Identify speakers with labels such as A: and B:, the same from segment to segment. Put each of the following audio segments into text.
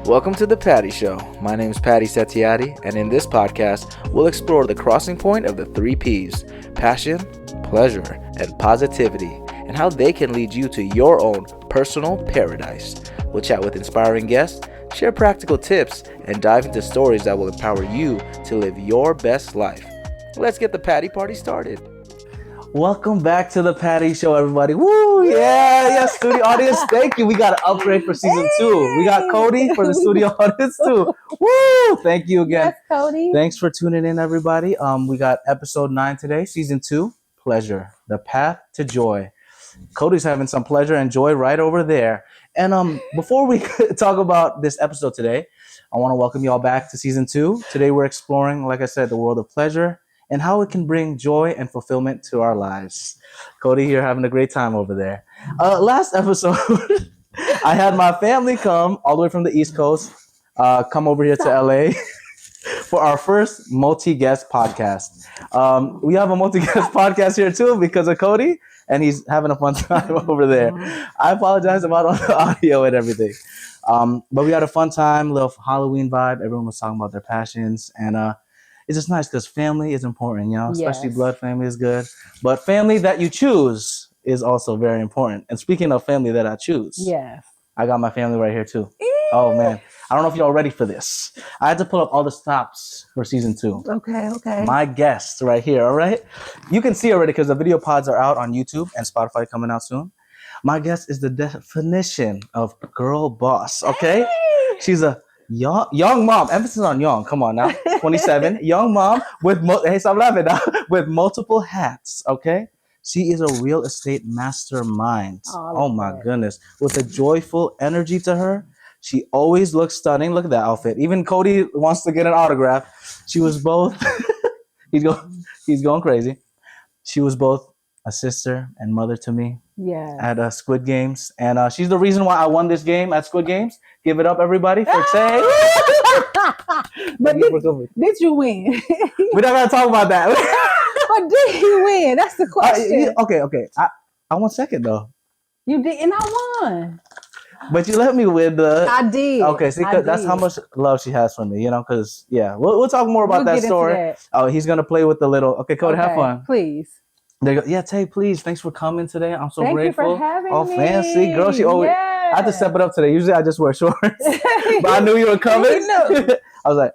A: Welcome to The Patty Show. My name is Patty Setiatti, and in this podcast, we'll explore the crossing point of the 3 Ps: passion, pleasure, and positivity, and how they can lead you to your own personal paradise. We'll chat with inspiring guests, share practical tips, and dive into stories that will empower you to live your best life. Let's get the Patty Party started. Welcome back to the Patty Show, everybody. Woo! Yeah, studio audience. Thank you. We got an upgrade for season 2. We got Cody for the studio audience too. Woo! Thank you again.
B: Yes, Cody.
A: Thanks for tuning in, everybody. We got episode 9 today, season 2, pleasure, the path to joy. Cody's having some pleasure and joy right over there. And before we talk about this episode today, I want to welcome y'all back to season 2. Today we're exploring, like I said, the world of pleasure and how it can bring joy and fulfillment to our lives. Cody, you're having a great time over there. Last episode, I had my family come all the way from the East Coast, come over here to LA for our first multi-guest podcast. We have a multi-guest podcast here too because of Cody, and he's having a fun time over there. I apologize about all the audio and everything. But we had a fun time, a little Halloween vibe. Everyone was talking about their passions, and it's just nice because family is important, you know, especially blood family is good. But family that you choose is also very important. And speaking of family that I choose, I got my family right here too. Oh, man. I don't know if y'all ready for this. I had to pull up all the stops for season 2.
B: Okay.
A: My guests right here, all right? You can see already because the video pods are out on YouTube and Spotify coming out soon. My guest is the definition of girl boss, okay?
B: Hey!
A: She's a young mom, emphasis on young, come on now, 27, young mom with, hey, stop laughing now, with multiple hats, okay? She is a real estate mastermind. Oh my goodness. With a joyful energy to her. She always looks stunning. Look at that outfit. Even Cody wants to get an autograph. She was both, he's going crazy. She was both a sister and mother to me at Squid Games. And she's the reason why I won this game at Squid Games. Give it up, everybody, for Tay.
B: But did you win?
A: We're not going to talk about that.
B: But did you win? That's the question.
A: Okay. I won second, though.
B: You did, and I won.
A: But you let me win the...
B: I did.
A: Okay, see, that's how much love she has for me, you know, because, we'll talk more about that story. That. Oh, he's going to play with the little... Okay, Cody, have fun.
B: Please.
A: There you go. Yeah, Tay, please. Thanks for coming today. I'm so grateful.
B: Thank you for having me.
A: Fancy. Girl, she always... I had to step it up today. Usually I just wear shorts. But I knew you were coming. I was like,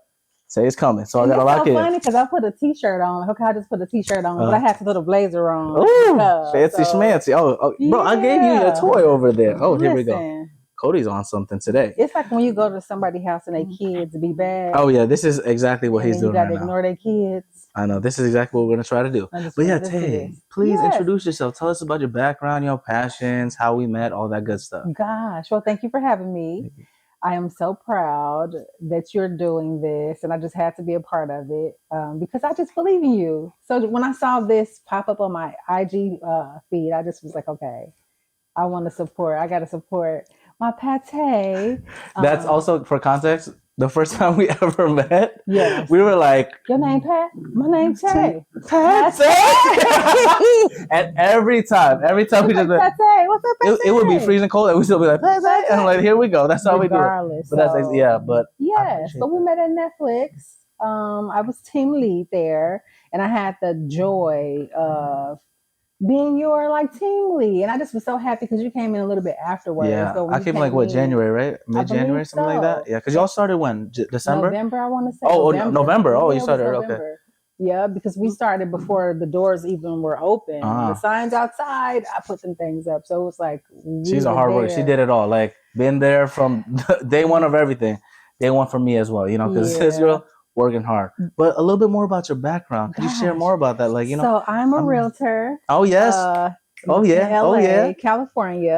A: Tay is coming. So I got to lock in.
B: It's so funny because I put a t-shirt on. Okay, I just put a t-shirt on, but I had to put a blazer on.
A: Ooh, fancy schmancy. Oh, bro, I gave you your toy over there. Oh, here we go. Cody's on something today.
B: It's like when you go to somebody's house and their kids be bad.
A: Oh, yeah. This is exactly what he's doing right now.
B: You got to ignore their kids.
A: I know. This is exactly what we're going to try to do. But yeah, Tay, please introduce yourself. Tell us about your background, your passions, how we met, all that good stuff.
B: Gosh. Well, thank you for having me. I am so proud that you're doing this, and I just had to be a part of it because I just believe in you. So when I saw this pop up on my IG feed, I just was like, okay, I want to support. I got to support my pate.
A: That's also, for context, the first time we ever met, we were like...
B: Your name Pat? My name's Tay.
A: Pat. And every time we just...
B: Pate, what's up, Pate?
A: It would be freezing cold and we still be like, Pate. And I'm like, here we go. That's how we do it. But that's,
B: so we met at Netflix. I was team lead there, and I had the joy of being your team lead, and I just was so happy because you came in a little bit afterwards.
A: Yeah, so I came in January, right? Mid-January, something like that. Yeah, because y'all started when? December?
B: November, I want to say.
A: Oh, November. Oh, you started okay.
B: Yeah, because we started before the doors even were open. The signs outside, I put them things up, so it was like
A: she's a hard worker. She did it all. Like been there from day one of everything. Day one for me as well. You know, because this girl working hard. But a little bit more about your background. Could you share more about that? Like, you know.
B: So I'm a realtor.
A: Oh, yes.
B: LA, California.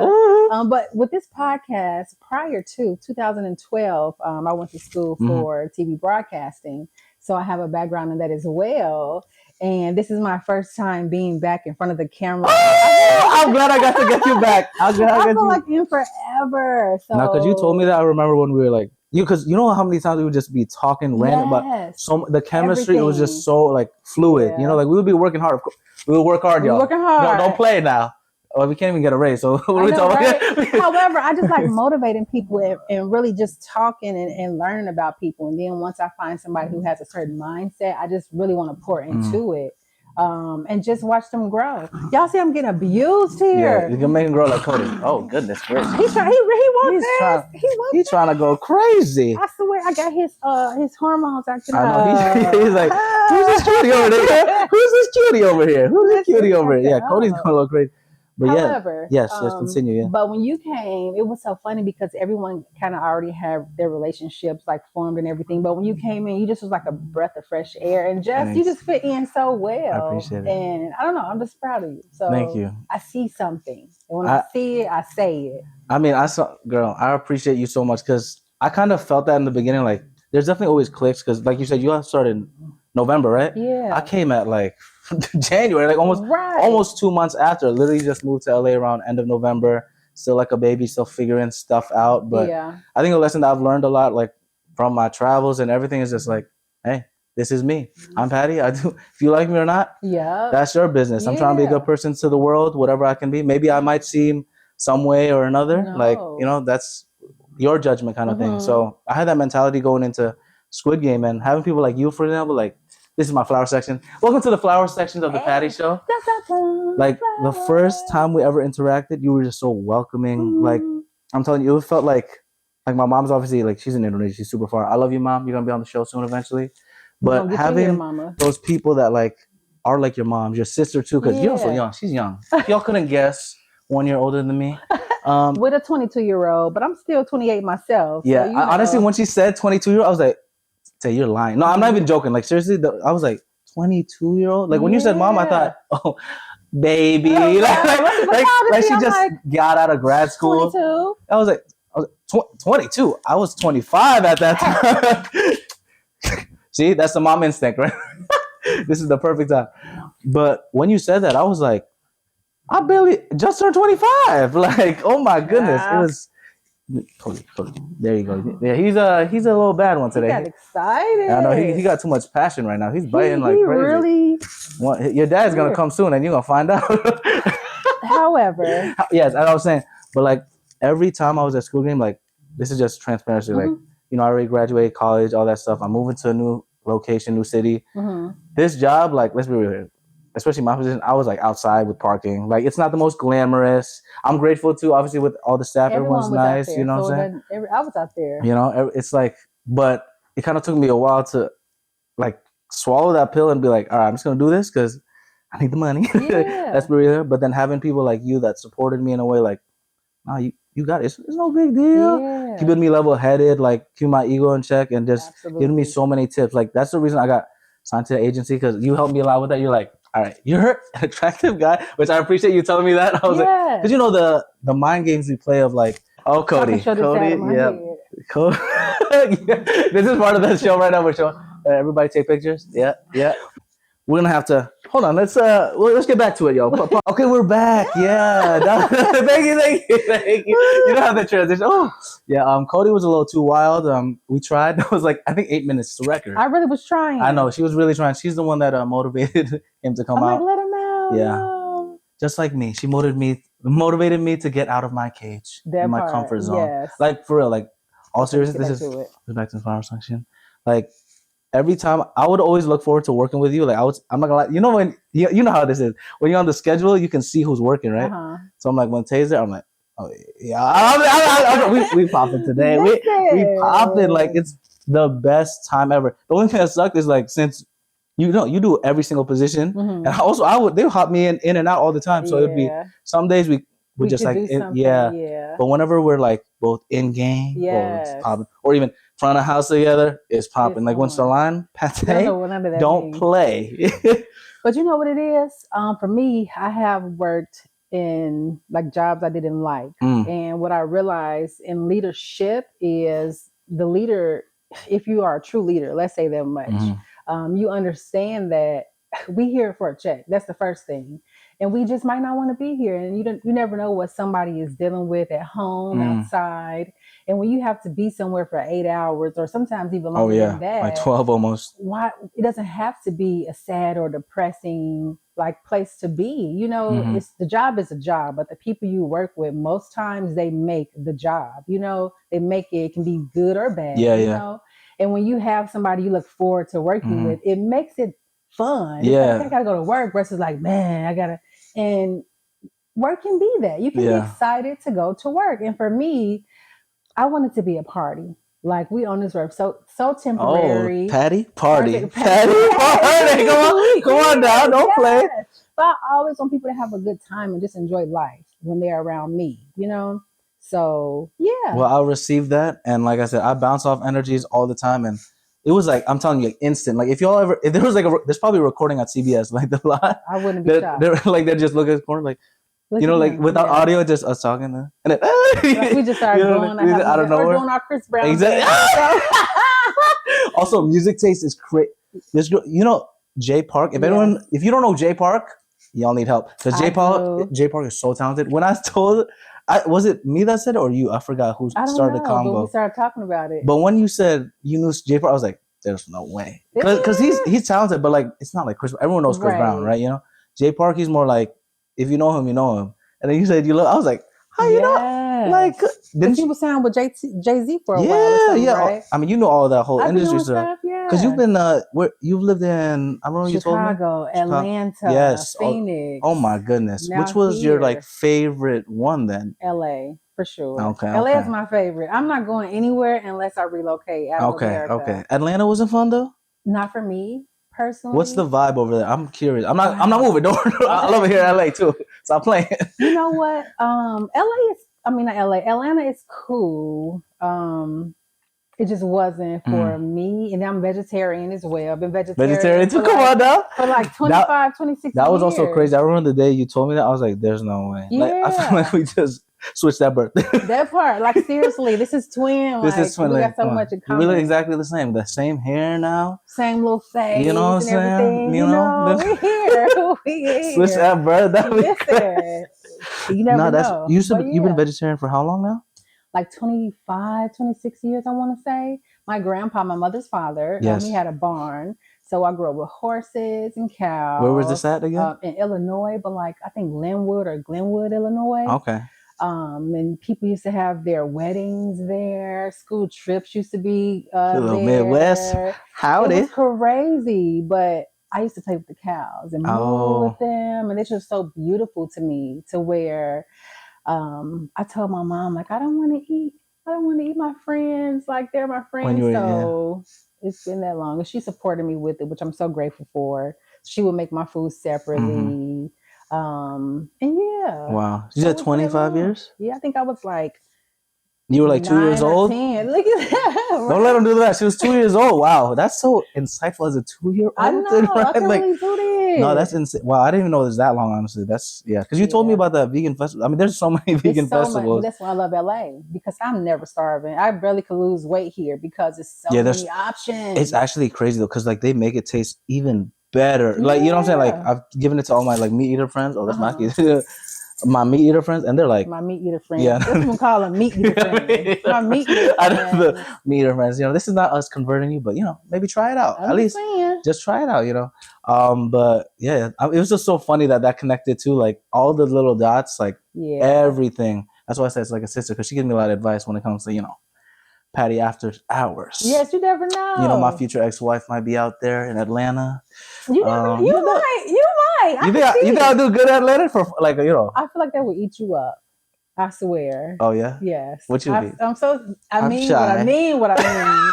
B: But with this podcast, prior to 2012, I went to school for TV broadcasting. So I have a background in that as well. And this is my first time being back in front of the camera.
A: I'm glad I got to get you back.
B: I feel like in forever. So
A: now, because you told me that, I remember when we were like, because you know how many times we would just be talking random about the chemistry. Everything. It was just so fluid. You know, we would be working hard. We would work hard, y'all.
B: Working hard.
A: Don't play now. Oh, we can't even get a raise. So what are
B: I
A: we
B: know,
A: talking
B: right?
A: about?
B: However, I just like motivating people and really just talking and learning about people. And then once I find somebody who has a certain mindset, I just really want to pour into it. And just watch them grow. Y'all see I'm getting abused
A: Yeah,
B: here.
A: you can make him grow like Cody. Oh goodness gracious.
B: He wants
A: He's trying.
B: this. He wants
A: He's trying to go crazy.
B: I swear I got his hormones acting
A: I know.
B: up.
A: He's like, who's this cutie over there? Who's this cutie over here? Who's this cutie over here? Yeah, Cody's going a little crazy. But
B: However,
A: yes, continue. Yeah.
B: But when you came, it was so funny because everyone kind of already had their relationships like formed and everything. But when you came in, you just was like a breath of fresh air, and you just fit in so well.
A: I appreciate it.
B: And I don't know, I'm just proud of you. So
A: thank you.
B: I see something, and when I see it, I say it.
A: I mean, girl, I appreciate you so much because I kind of felt that in the beginning. Like, there's definitely always clicks because, like you said, you started in November, right?
B: Yeah.
A: I came at like January, like almost 2 months after. Literally just moved to LA around end of November. Still like a baby, still figuring stuff out. But I think a lesson that I've learned a lot, like from my travels and everything, is just like, hey, this is me. I'm Patty. If you like me or not, that's your business. I'm trying to be a good person to the world, whatever I can be. Maybe I might seem some way or another. No. Like, that's your judgment kind of thing. So I had that mentality going into Squid Game, and having people like you, for example, like, this is my flower section. Welcome to the flower section of the Patty Show. Like, the first time we ever interacted, you were just so welcoming. Like, I'm telling you, it felt like my mom's obviously, like, she's in Indonesia. She's super far. I love you, Mom. You're going to be on the show soon eventually. But having those people that, like, are like your mom, your sister too, because you're also young. She's young. Y'all couldn't guess 1 year older than me.
B: With a 22-year-old, but I'm still 28 myself.
A: Yeah, so, honestly, when she said 22-year-old, I was like, say you're lying. No, I'm not even joking. Like, seriously, I was like, 22-year-old? Like, when you said mom, I thought, oh, baby. Like she just got out of grad school.
B: 22.
A: I was like 22. I was 25 at that time. See, that's the mom instinct, right? This is the perfect time. But when you said that, I was like, I barely just turned 25. Like, oh my goodness. It was Cody. There you go. Yeah, he's a little bad one today.
B: He got excited.
A: I know he got too much passion right now. He's biting like crazy. Really. Your dad's gonna come soon, and you're gonna find out.
B: However,
A: yes, I was saying, but like every time I was at School Game, like, this is just transparency. Like, I already graduated college, all that stuff. I'm moving to a new location, new city. This job, like, let's be real here. Especially my position, I was like outside with parking. Like, it's not the most glamorous. I'm grateful too, obviously, with all the staff. Everyone's nice, you know what I'm saying?
B: I was out there.
A: It's like, but it kind of took me a while to like swallow that pill and be like, all right, I'm just gonna do this because I need the money. That's real. But then having people like you that supported me in a way like, oh, you got it. It's no big deal. Keeping me level-headed, like keeping my ego in check, and just giving me so many tips. Like, that's the reason I got signed to the agency, because you helped me a lot with that. You're like, all right, you're an attractive guy, which I appreciate you telling me that. I was like, because the mind games we play of like, oh, Cody, yeah. This is part of the show right now. We're showing everybody take pictures. Yeah. We're gonna have to hold on. Let's get back to it, yo. Okay, we're back. Yeah, thank you. You don't have the transition. Oh, yeah. Cody was a little too wild. We tried. That was like, I think 8 minutes to record.
B: I really was trying.
A: I know, she was really trying. She's the one that motivated him to come out.
B: Like, let him out.
A: Yeah, no. Just like me, she motivated me to get out of my cage, my comfort zone. Yes. Like, for real. Like, all seriousness, this is back to the flower section. Like, every time I would always look forward to working with you. Like, I'm not gonna lie. You know, when you know how this is. When you're on the schedule, you can see who's working, right? So I'm like, when Tay's there, I'm like, oh yeah, we popping today. We popping. Like, it's the best time ever. The only thing that sucked is, like, since you do every single position, and also they would hop me in and out all the time. So it'd be some days we just like But whenever we're like both in game, it's popping, or even front of house together, it's popping. Like, when Salon Pate, don't play.
B: But you know what it is? For me, I have worked in like jobs I didn't like, and what I realized in leadership is the leader. If you are a true leader, let's say that much, you understand that we here for a check. That's the first thing. And we just might not want to be here. And you never know what somebody is dealing with at home, outside. And when you have to be somewhere for 8 hours or sometimes even
A: Oh
B: longer than
A: yeah, like
B: that,
A: 12 almost.
B: why it doesn't have to be a sad or depressing like place to be.
A: Hmm.
B: It's the job is a job, but the people you work with, most times they make the job. They make it, it can be good or bad,
A: Yeah, yeah.
B: and when you have somebody you look forward to working
A: Hmm.
B: with, it makes it fun. It's like, okay, I
A: Yeah,
B: gotta go to work versus like, man, I gotta. And work can be that. You can be
A: yeah.
B: excited to go to work. And for me, I want it to be a party. Like, we on this work so
A: Oh,
B: temporary.
A: Patty party,
B: Perfect.
A: Patty party. Come on now, don't play.
B: Yes. But I always want people to have a good time and just enjoy life when they're around me. So yeah.
A: Well, I'll receive that, and like I said, I bounce off energies all the time, and it was like I'm telling you, like instant. Like if there was like there's probably a recording at CBS, like the lot
B: I wouldn't be
A: that
B: shocked.
A: they're just looking at the corner, like
B: Look at
A: like
B: him.
A: without
B: Yeah.
A: audio, just us talking, and then
B: Like we just started doing
A: out of
B: we're
A: nowhere.
B: doing our Chris Brown
A: Exactly.
B: dance.
A: Also, music taste is crazy. This girl, Jay Park. If you don't know Jay Park, y'all need help because Jay Park is so talented. When I told, was it me that said it or you? I forgot who started the combo.
B: But we started talking about it.
A: But when you said you knew Jay Park, I was like, there's no way because he's talented, but like it's not like Chris. Everyone knows Chris Brown, right? Jay Park, he's more like if you know him, you know him. And then you said you look. I was like, how you know? Like, didn't
B: you was sound with Jay-Z for a while?
A: Yeah.
B: Right?
A: I mean, you know all that whole industry stuff. Because you've been you've lived in, I remember
B: Chicago,
A: you told me
B: Atlanta,
A: yes,
B: Phoenix.
A: Oh my goodness,
B: Now
A: which was your like favorite one then?
B: LA for sure.
A: Okay,
B: LA is my favorite. I'm not going anywhere unless I relocate out of America.
A: Okay. Atlanta wasn't fun though.
B: Not for me personally.
A: What's the vibe over there? I'm curious. I'm not moving. I love it here in LA too. Stop playing.
B: You know what? Not LA. Atlanta is cool. It just wasn't for me. And I'm vegetarian as well. I've been vegetarian
A: too. Come on now.
B: For like 25, 26 years.
A: That was also crazy. I remember the day you told me that. I was like, there's no way.
B: Yeah.
A: Like, I feel like we just switched that birthday.
B: That part. Like, seriously, this is twin.
A: This is twin.
B: We got so much in common.
A: We look exactly the same. The same hair now.
B: Same little face.
A: You know what I'm saying?
B: We here. We here.
A: Switch that birthday.
B: You never know.
A: You've been vegetarian for how long now?
B: Like 25, 26 years, I want to say. My grandpa, my mother's father, he had a barn. So I grew up with horses and cows.
A: Where was this at again?
B: In Illinois, but like I think Glenwood, Illinois.
A: Okay.
B: And people used to have their weddings there. School trips used to be
A: little
B: there.
A: Midwest. Howdy.
B: It was crazy, but I used to play with the cows and move with them, and it's just so beautiful to me. To where I told my mom, like, I don't want to eat my friends like they're my friends. It's been that long, and she supported me with it, which I'm so grateful for. She would make my food separately. And yeah.
A: Wow. You said 25 years?
B: Yeah, I think I was like,
A: you were like 2 years old?
B: 10. Look at that. Right?
A: Don't let him do that. She was 2 years old. Wow. That's so insightful as a 2-year-old.
B: I know. Right? I can really do this.
A: No, that's insane. Wow. I didn't even know it was that long, honestly. Because you told me about that vegan festival. I mean, there's so many vegan festivals.
B: That's why I love LA, because I'm never starving. I barely could lose weight here because it's so many options.
A: It's actually crazy though, because like they make it taste even better. Like, you know what I'm saying? Like, I've given it to all my like meat eater friends. Oh, that's my kid. My meat eater friends, and they're like
B: my meat eater friends. Yeah, that's what we call them, meat eater friends. My meat eater friends.
A: The meat eater friends. This is not us converting you, but maybe try it out. At least just try it out. But yeah, it was just so funny that connected to like all the little dots, like everything. That's why I said it's like a sister, because she gives me a lot of advice when it comes to Patty after hours.
B: Yes, you never know.
A: My future ex-wife might be out there in Atlanta.
B: You might.
A: You think I'll do good at Atlanta for like
B: I feel like that would eat you up. I swear.
A: Oh yeah.
B: Yes.
A: What you mean?
B: I mean what I mean.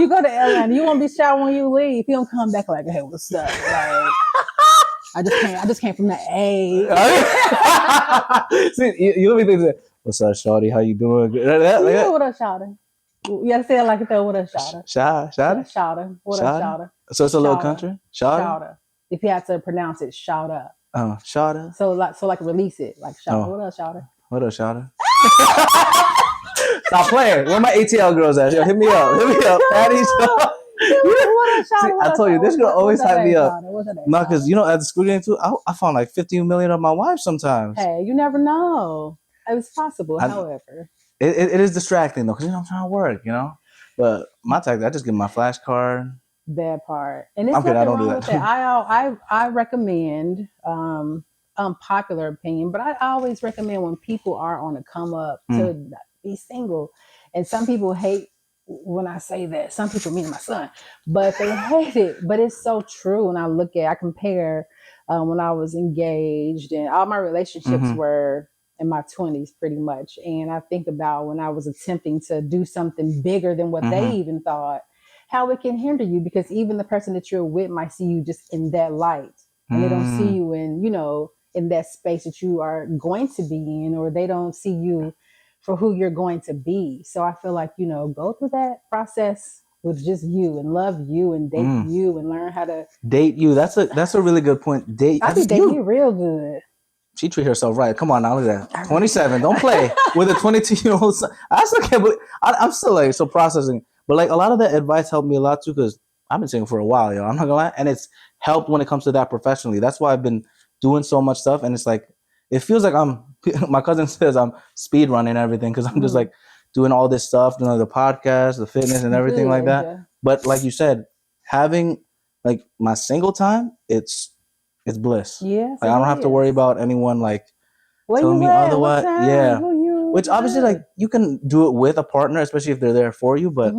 B: You go to Atlanta, you won't be shy when you leave. You don't come back like, hey, what's up? Like, I just came from the A.
A: See, you let me think. What's up, shorty? How you doing?
B: What up, shawty? You gotta say it like that. What up, shawty?
A: Shawty?
B: Shawty. What up, shawty?
A: So it's a little country? Shawty?
B: If you had to pronounce it, shout up.
A: Oh, shawty.
B: So like release it. Like shawty. What up, shawty?
A: What up, shawty? Stop playing. Where my ATL girls at? Yo, hit me up. Patty. I told you, this girl always hype me up. No, because at the school game too, I found like 15 million of my wife sometimes.
B: Hey, you never know. It's possible, however.
A: it is distracting though, because I'm trying to work, But my tactic, I just give my flash card.
B: That part, and there's
A: I'm kidding, I
B: nothing
A: don't do
B: wrong
A: that.
B: with that. I recommend, unpopular opinion, but I always recommend when people are on a come up
A: Mm.
B: to be single. And some people hate when I say that. Some people, mean my son, but they hate it. But it's so true. And I compare, when I was engaged, and all my relationships
A: Mm-hmm.
B: were in my 20s pretty much. And I think about when I was attempting to do something bigger than what they
A: Mm-hmm.
B: even thought, how it can hinder you, because even the person that you're with might see you just in that light, and they don't see
A: Mm.
B: you in, in that space that you are going to be in, or they don't see you for who you're going to be. So I feel like, go through that process with just you, and love you, and date
A: Mm.
B: you, and learn how to
A: Date you. That's a really good point. Date
B: I be dating you real good.
A: She treat herself right. Come on now, look at that. 27. Don't play with a 22-year-old son. I still can't believe. I'm still like so processing. But like a lot of that advice helped me a lot too, because I've been singing for a while, yo. I'm not gonna lie, and it's helped when it comes to that professionally. That's why I've been doing so much stuff, and it's like it feels like I'm. My cousin says I'm speed running everything because I'm just like doing all this stuff, the podcast, the fitness, and everything like
B: Good.
A: that. But like you said, having like my single time, it's bliss.
B: Yes,
A: Like I don't have to worry about anyone like telling me otherwise. Yeah. Which obviously like you can do it with a partner, especially if they're there for you, but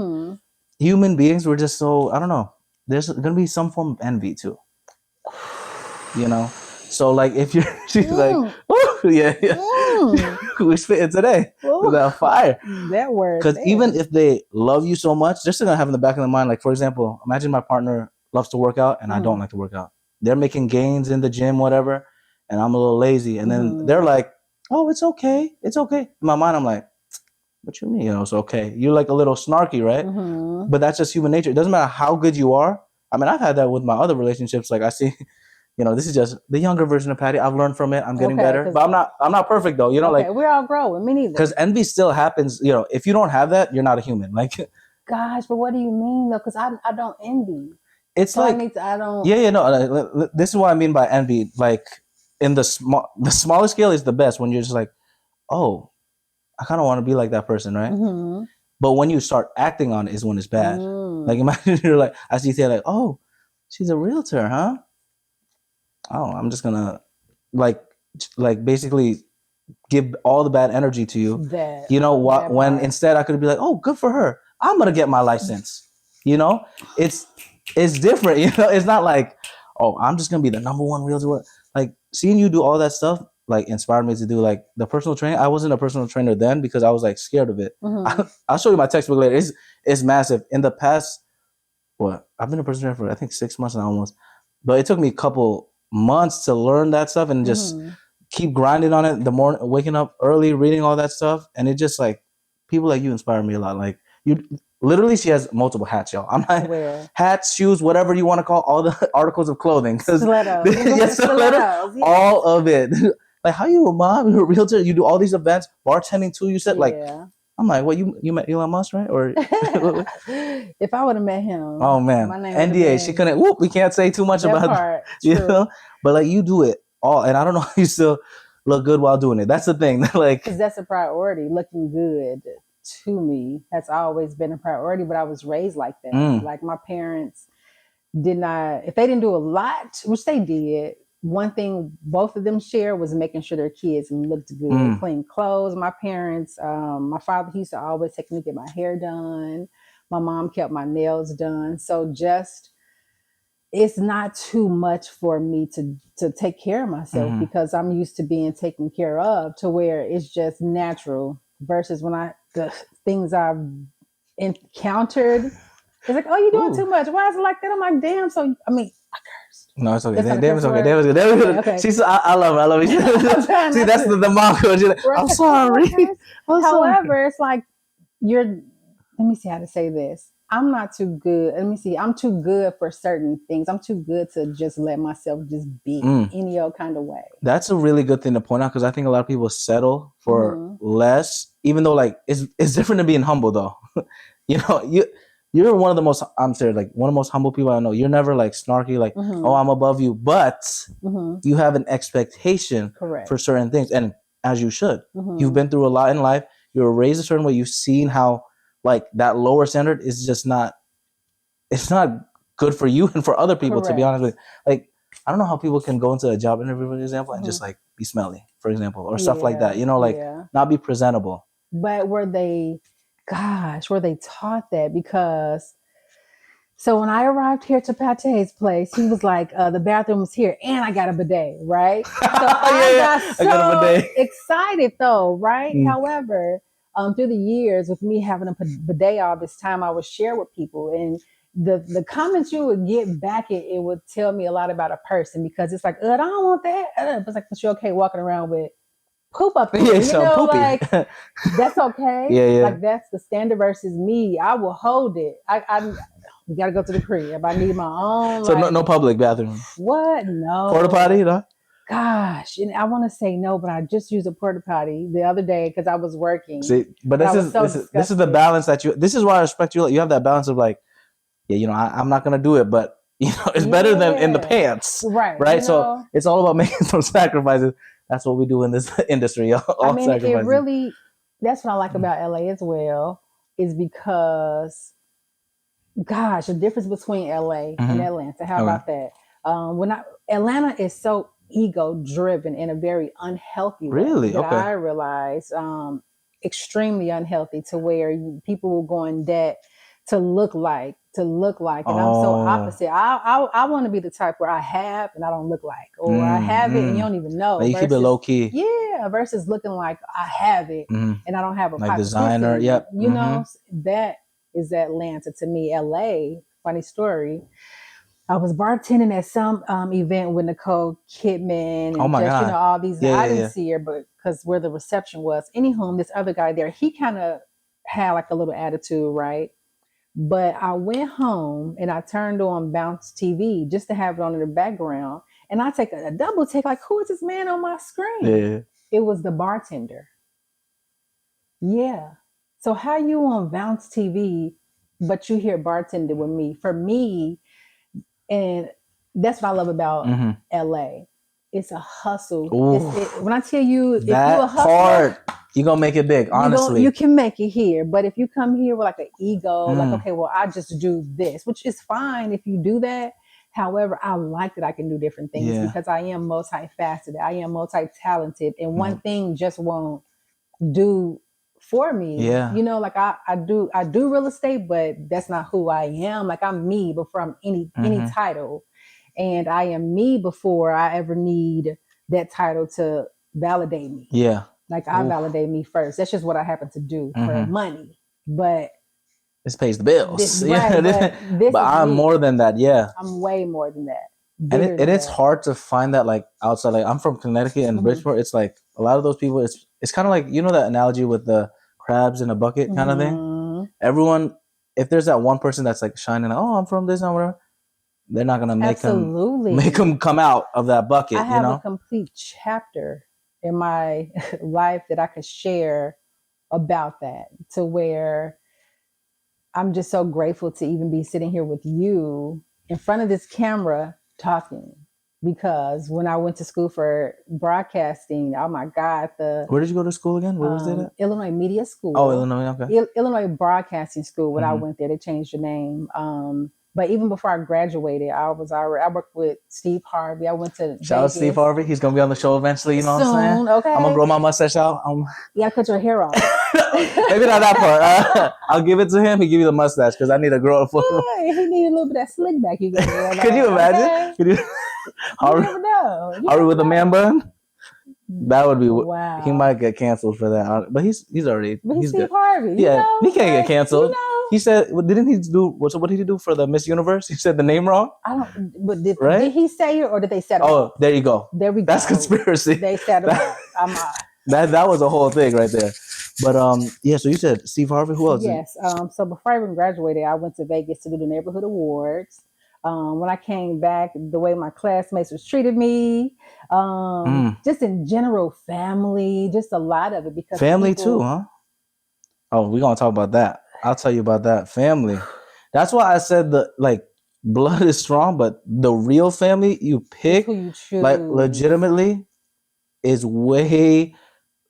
A: human beings were just so, I don't know. There's gonna be some form of envy too. So like if you're she's like, yeah. We spitting today with that fire.
B: That word.
A: Because even if they love you so much, they're still gonna have in the back of their mind, like for example, imagine my partner loves to work out and I don't like to work out. They're making gains in the gym, whatever, and I'm a little lazy. And then they're like, oh, it's okay. It's okay. In my mind, I'm like, what you mean, it's okay? You're like a little snarky, right? But that's just human nature. It doesn't matter how good you are. I mean, I've had that with my other relationships. Like I see, this is just the younger version of Patty. I've learned from it. I'm getting better. But I'm not perfect though. Like
B: we're all growing. Me neither.
A: Because envy still happens. If you don't have that, you're not a human. Like,
B: gosh, but what do you mean though? Because I don't envy.
A: It's so like
B: I don't.
A: Yeah, no. This is what I mean by envy. Like in the smaller scale is the best when you're just like, oh, I kind of want to be like that person, right? But when you start acting on it is when it's bad. Like imagine you're like, I see you like, oh, she's a realtor, huh? Oh, I'm just gonna like basically give all the bad energy to you. When instead I could be like, oh, good for her. I'm gonna get my license. It's different. It's not like, oh, I'm just gonna be the number one realtor. Like seeing you do all that stuff like inspired me to do like the personal training. I wasn't a personal trainer then because I was like scared of it. I'll show you my textbook later. It's massive. In the past, I've been a personal trainer for I think 6 months now almost, but it took me a couple months to learn that stuff and just keep grinding on it. The morning, waking up early, reading all that stuff, and it just like people like you inspire me a lot. Like you, literally, she has multiple hats, y'all. I'm like hats, shoes, whatever you want to call all the articles of clothing.
B: Stilettos,
A: all of it. Like how you a mom, you're a realtor, you do all these events, bartending too. You said like. I'm like, what, you met Elon Musk, right? Or
B: if I would have met him,
A: oh man, NDA. She couldn't. We can't say too much about
B: part,
A: But like you do it all, and I don't know how you still look good while doing it. That's the thing. Like,
B: because that's a priority. Looking good to me has always been a priority. But I was raised like that. Like my parents did not. If they didn't do a lot, which they did. One thing both of them shared was making sure their kids looked good, clean clothes. My parents, my father, he used to always take me to get my hair done. My mom kept my nails done. So it's not too much for me to take care of myself because I'm used to being taken care of, to where it's just natural versus when the things I've encountered, it's like, oh, you're doing too much. Why is it like that? I'm like, damn. So, I mean, I cursed.
A: No, it's okay. Damn, it's okay. Damn, it's good. Okay. She's, I love her. I love her. See, that's the mom code. Like, I'm sorry.
B: However, it's like let me see how to say this. I'm not too good. Let me see. I'm too good for certain things. I'm too good to just let myself just be any old kind of way.
A: That's a really good thing to point out because I think a lot of people settle for less, even though like it's different than being humble though. You're one of the most, I'm serious, like one of the most humble people I know. You're never like snarky, like, oh, I'm above you, but you have an expectation for certain things. And as you should, you've been through a lot in life. you're raised a certain way, you've seen how like that lower standard is just not, it's not good for you and for other people.
B: Correct.
A: To be honest with you, like I don't know how people can go into a job interview, for example, and
B: Mhm.
A: just like be smelly, for example, or stuff like that. You know, like
B: Yeah.
A: not be presentable.
B: But were they taught that? Because so when I arrived here to Pate's place, he was like, the bathroom was here and I got a bidet, right? So I got
A: I got a
B: so
A: bidet.
B: excited though, right?
A: Mm.
B: However, through the years with me having a bidet all this time, I would share with people, and the comments you would get back, it would tell me a lot about a person, because it's like, I don't want that. It's like, but you're okay walking around with poop up there,
A: Yeah,
B: you
A: so
B: know,
A: poopy.
B: like that's okay.
A: Yeah.
B: Like that's the standard versus me. I will hold it. I you gotta go to the crib. I need my own.
A: So
B: like,
A: no public bathroom.
B: What? No.
A: Porta potty, you know?
B: Gosh, and I want to say no, but I just used a porta potty the other day because I was working.
A: See, but
B: I
A: this
B: was so
A: is the
B: disgusted.
A: balance that you. This is why I respect you. You have that balance of like, yeah, you know, I'm not gonna do it, but you know, it's better than in the
B: Yeah.
A: pants,
B: Right.
A: right?
B: you
A: So
B: know?
A: it's all about making some sacrifices. That's what we do in this industry. All
B: I mean, it
A: sacrifices.
B: really, that's what I like about LA as well, is because, gosh, the difference between LA and
A: Mhm.
B: Atlanta. How
A: Okay.
B: about that? Atlanta is so ego driven in a very unhealthy way.
A: Really?
B: That
A: Okay.
B: I realize, extremely unhealthy, to where people will go in debt to look like, and I'm so opposite. I want to be the type where I have and I don't look like, or I have it and you don't even know.
A: Like you keep it low key.
B: Yeah, versus looking like I have it and I don't have a
A: Like
B: pocket
A: designer.
B: 50.
A: Yep.
B: You know, that is Atlanta to me. LA, funny story. I was bartending at some event with Nicole Kidman and
A: Oh my
B: just,
A: God.
B: you know, all these.
A: Yeah,
B: I
A: yeah,
B: didn't
A: yeah.
B: see her, but because where the reception was. Anywho, this other guy there, he kind of had like a little attitude, right? But I went home and I turned on Bounce TV just to have it on in the background. And I take a double take, like, who is this man on my screen?
A: Yeah.
B: It was the bartender. Yeah. So how you on Bounce TV, but you hear bartender with me? For me, and that's what I love about LA. It's a hustle. When I tell you, if
A: that
B: you're a hustler,
A: part, you're gonna make it big. Honestly,
B: you can make it here. But if you come here with like an ego, like, okay, well, I just do this, which is fine if you do that. However, I like that I can do different things because I am multifaceted. I am multi-talented, and one thing just won't do for me.
A: Yeah.
B: You know, like I do real estate, but that's not who I am. Like I'm me before I'm any title. And I am me before I ever need that title to validate me.
A: Yeah.
B: Like I validate me first. That's just what I happen to do for money. But
A: this pays the bills.
B: But
A: I'm more than that. Yeah.
B: I'm way more than that.
A: And it's hard to find that like outside. Like I'm from Connecticut and Bridgeport. It's like a lot of those people, it's kind of like, you know, that analogy with the crabs in a bucket kind of thing. Everyone, if there's that one person that's like shining, like, oh, I'm from this and whatever, they're not gonna make them come out of that bucket.
B: I have a complete chapter in my life that I could share about that, to where I'm just so grateful to even be sitting here with you in front of this camera talking. Because when I went to school for broadcasting, oh my God,
A: where did you go to school again? Where was it at?
B: Illinois Media School.
A: Oh, Illinois, okay.
B: Illinois Broadcasting School. When I went there, they changed the name. But even before I graduated, I worked with Steve Harvey. I went to
A: shout out Steve Harvey. He's gonna be on the show eventually. You know what I'm saying?
B: Okay.
A: I'm gonna grow my mustache out.
B: Yeah, cut your hair off.
A: Maybe not that part. I'll give it to him. He give you the mustache because I need to grow it for him.
B: He need a little bit of that slick back. You got.
A: Could you imagine?
B: Okay. You never know.
A: Harvey with a man bun? That would be.
B: Wow.
A: He might get canceled for that, but he's already.
B: But he's
A: good.
B: Steve Harvey.
A: Yeah, he can't get canceled.
B: You know?
A: He said, didn't he do? What did he do for the Miss Universe? He said the name wrong.
B: I don't. But did he say it or did they set it?
A: Oh, there you go.
B: There we go.
A: That's conspiracy.
B: They set it up.
A: That was a whole thing right there. But yeah. So you said Steve Harvey. Who else?
B: Yes. So before I even graduated, I went to Vegas to do the neighborhood awards. When I came back, the way my classmates was treated me, just in general, family, just a lot of it. Because
A: family too, huh? Oh, we're gonna talk about that. I'll tell you about that. Family. That's why I said blood is strong, but the real family you pick,
B: who you choose.
A: like legitimately, is way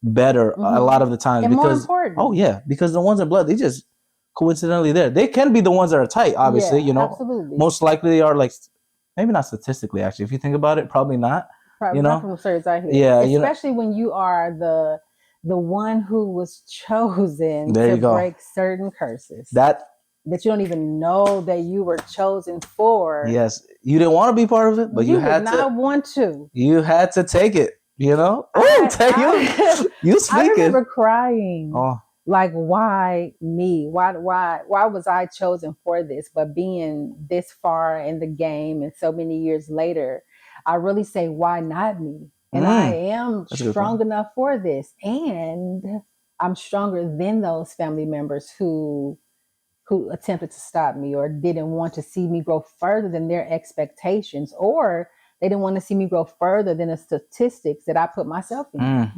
A: better a lot of the times
B: And more
A: because
B: important.
A: because the ones in blood, they just coincidentally there. They can be the ones that are tight, obviously,
B: Yeah, absolutely.
A: most likely they are, like, maybe not statistically, actually. If you think about it, probably not,
B: Probably not from the stories I hear.
A: Yeah,
B: Especially when you are the one who was chosen
A: There
B: to
A: you go.
B: break certain curses.
A: That
B: you don't even know that you were chosen for.
A: Yes, you didn't want to be part of it, but you
B: did
A: had
B: not
A: to.
B: want to.
A: You had to take it. Oh, you
B: I
A: speaking?
B: remember crying.
A: Oh,
B: Like, why me? Why was I chosen for this? But being this far in the game and so many years later, I really say, why not me? And I am
A: that's a good
B: strong
A: point.
B: enough for this. And I'm stronger than those family members who attempted to stop me or didn't want to see me grow further than their expectations, or they didn't want to see me grow further than the statistics that I put myself in.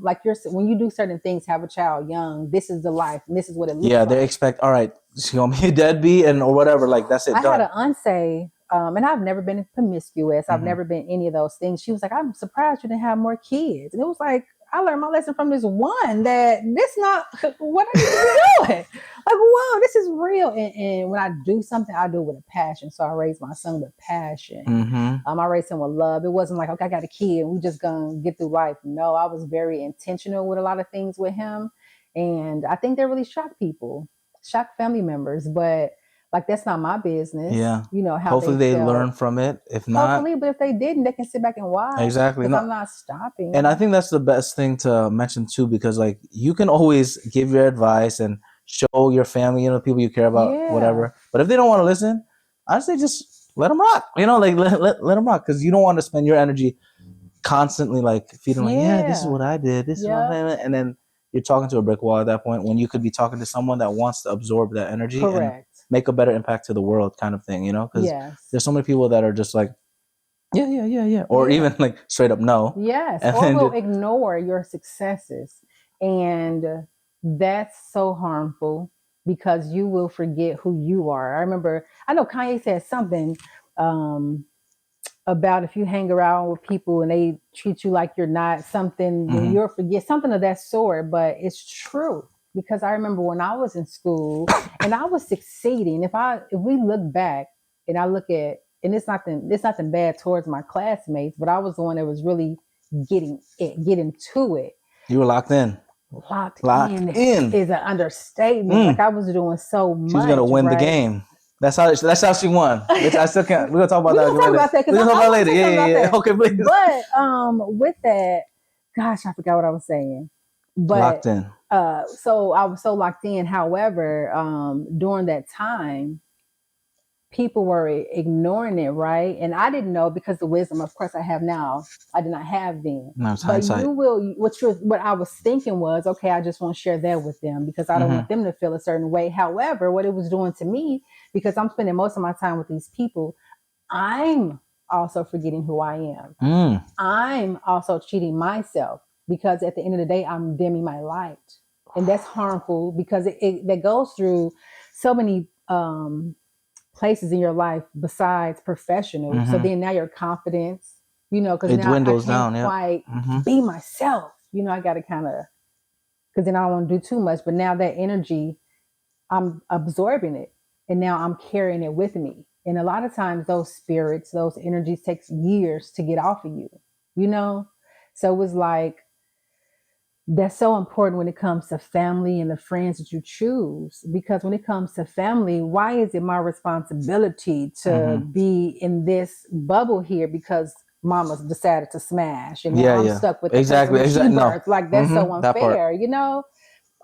B: Like when you do certain things, have a child young, this is the life and this is what it looks like.
A: Yeah, they expect, all right, she's gonna be a deadbeat and or whatever. Like, that's it.
B: I
A: done.
B: had an aunt say, and I've never been promiscuous. I've never been any of those things. She was like, I'm surprised you didn't have more kids. And it was like, I learned my lesson from this one that this not what are you doing? Like, whoa, this is real. And when I do something, I do it with a passion. So I raised my son with passion. I raised him with love. It wasn't like, okay, I got a kid and we just gonna get through life. No, I was very intentional with a lot of things with him. And I think that really shocked people, shocked family members. But like, that's not my business.
A: Yeah.
B: How
A: hopefully they
B: felt.
A: learn from it. If not,
B: hopefully, but if they didn't, they can sit back and watch.
A: Exactly.
B: Because
A: No.
B: I'm not stopping.
A: And I think that's the best thing to mention too, because like you can always give your advice and show your family, people you care about, whatever. But if they don't want to listen, I say just let them rock. Like let them rock, because you don't want to spend your energy constantly like feeding like, yeah, this is what I did, this is what I'm doing, and then you're talking to a brick wall at that point when you could be talking to someone that wants to absorb that energy and make a better impact to the world, kind of thing. Because there's so many people that are just like, yeah, or even like straight up no.
B: Yes, or will ignore your successes, and that's so harmful because you will forget who you are. I know Kanye said something about if you hang around with people and they treat you like you're not something, you'll forget something of that sort. But it's true, because I remember when I was in school and I was succeeding. If we look back and I look at, and it's nothing bad towards my classmates, but I was the one that was really getting to it.
A: You were locked in.
B: Locked in is an understatement. Like, I was doing so much.
A: She was gonna win the game. That's how she won. Which I still can't. We're gonna talk about that.
B: We're gonna talk about that later.
A: Yeah. Okay, please.
B: But with that, gosh, I forgot what I was saying. But
A: locked in.
B: So I was so locked in. However, during that time, people were ignoring it, right? And I didn't know, because the wisdom, of course, I have now, I did not have then.
A: No, it's
B: but
A: hindsight.
B: what I was thinking was, okay, I just want to share that with them because I don't want them to feel a certain way. However, what it was doing to me, because I'm spending most of my time with these people, I'm also forgetting who I am. I'm also cheating myself, because at the end of the day, I'm dimming my light. And that's harmful, because that goes through so many places in your life besides professional. So then now your confidence, because now
A: dwindles
B: I can't
A: down,
B: quite be myself. I got to kind of, because then I don't want to do too much. But now that energy, I'm absorbing it, and now I'm carrying it with me. And a lot of times those spirits, those energies takes years to get off of you, So it was like, that's so important when it comes to family and the friends that you choose. Because when it comes to family, why is it my responsibility to be in this bubble here because mama's decided to smash and now I'm stuck with the
A: exactly.
B: No. Like, that's so unfair,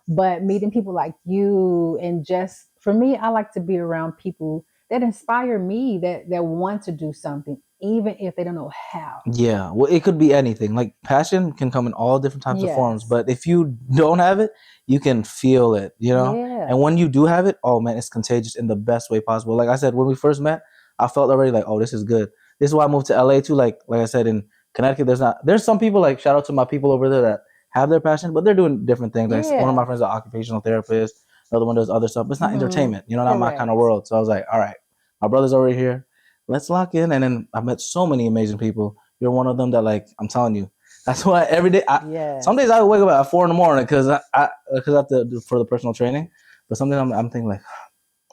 B: But meeting people like you, and just for me, I like to be around people that inspire me, that want to do something, even if they don't know how.
A: Yeah, well, it could be anything. Like, passion can come in all different types of forms, but if you don't have it, you can feel it, And when you do have it, oh man, it's contagious in the best way possible. Like I said, when we first met, I felt already like, oh, this is good. This is why I moved to LA too. Like I said, in Connecticut, there's some people, like, shout out to my people over there that have their passion, but they're doing different things. Like, one of my friends is an occupational therapist. Another one does other stuff, but it's not entertainment, not my kind of world. So I was like, all right, my brother's over here. Let's lock in. And then I met so many amazing people. You're one of them that, like, I'm telling you, That's why every day.
B: Yeah.
A: Some days I wake up at 4 in the morning because I have to do for the personal training. But sometimes I'm thinking like,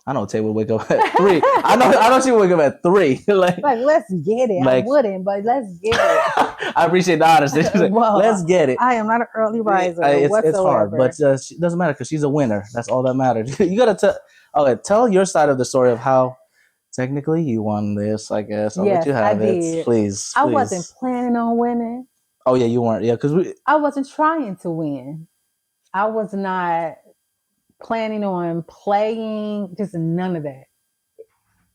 A: I know Tay would wake up at 3. I know she would wake up at 3.
B: like let's get it. I wouldn't, but let's get it.
A: I appreciate the honesty. Like,
B: well,
A: let's get it.
B: I am not an early riser whatsoever.
A: It's hard, but it doesn't matter because she's a winner. That's all that matters. You gotta tell your side of the story of how technically you won this. I guess I'll let you have it. Please.
B: I wasn't planning on winning.
A: Oh yeah, you weren't. Yeah, because
B: I wasn't trying to win. I was not planning on playing. Just none of that.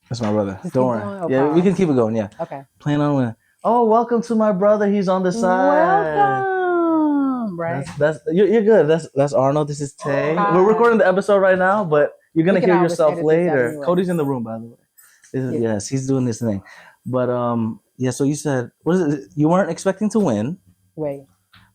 A: That's my brother.
B: Just
A: don't worry. Yeah, we can keep it going. Yeah.
B: Okay.
A: Plan on winning. Oh, welcome to my brother. He's on the side.
B: Welcome. Right.
A: You're good. That's Arnold. This is Tay. We're recording the episode right now, but you're gonna hear yourself later. Anyway. Cody's in the room, by the way. Yes, he's doing this thing. But yeah. So you said, what is it? You weren't expecting to win.
B: Wait.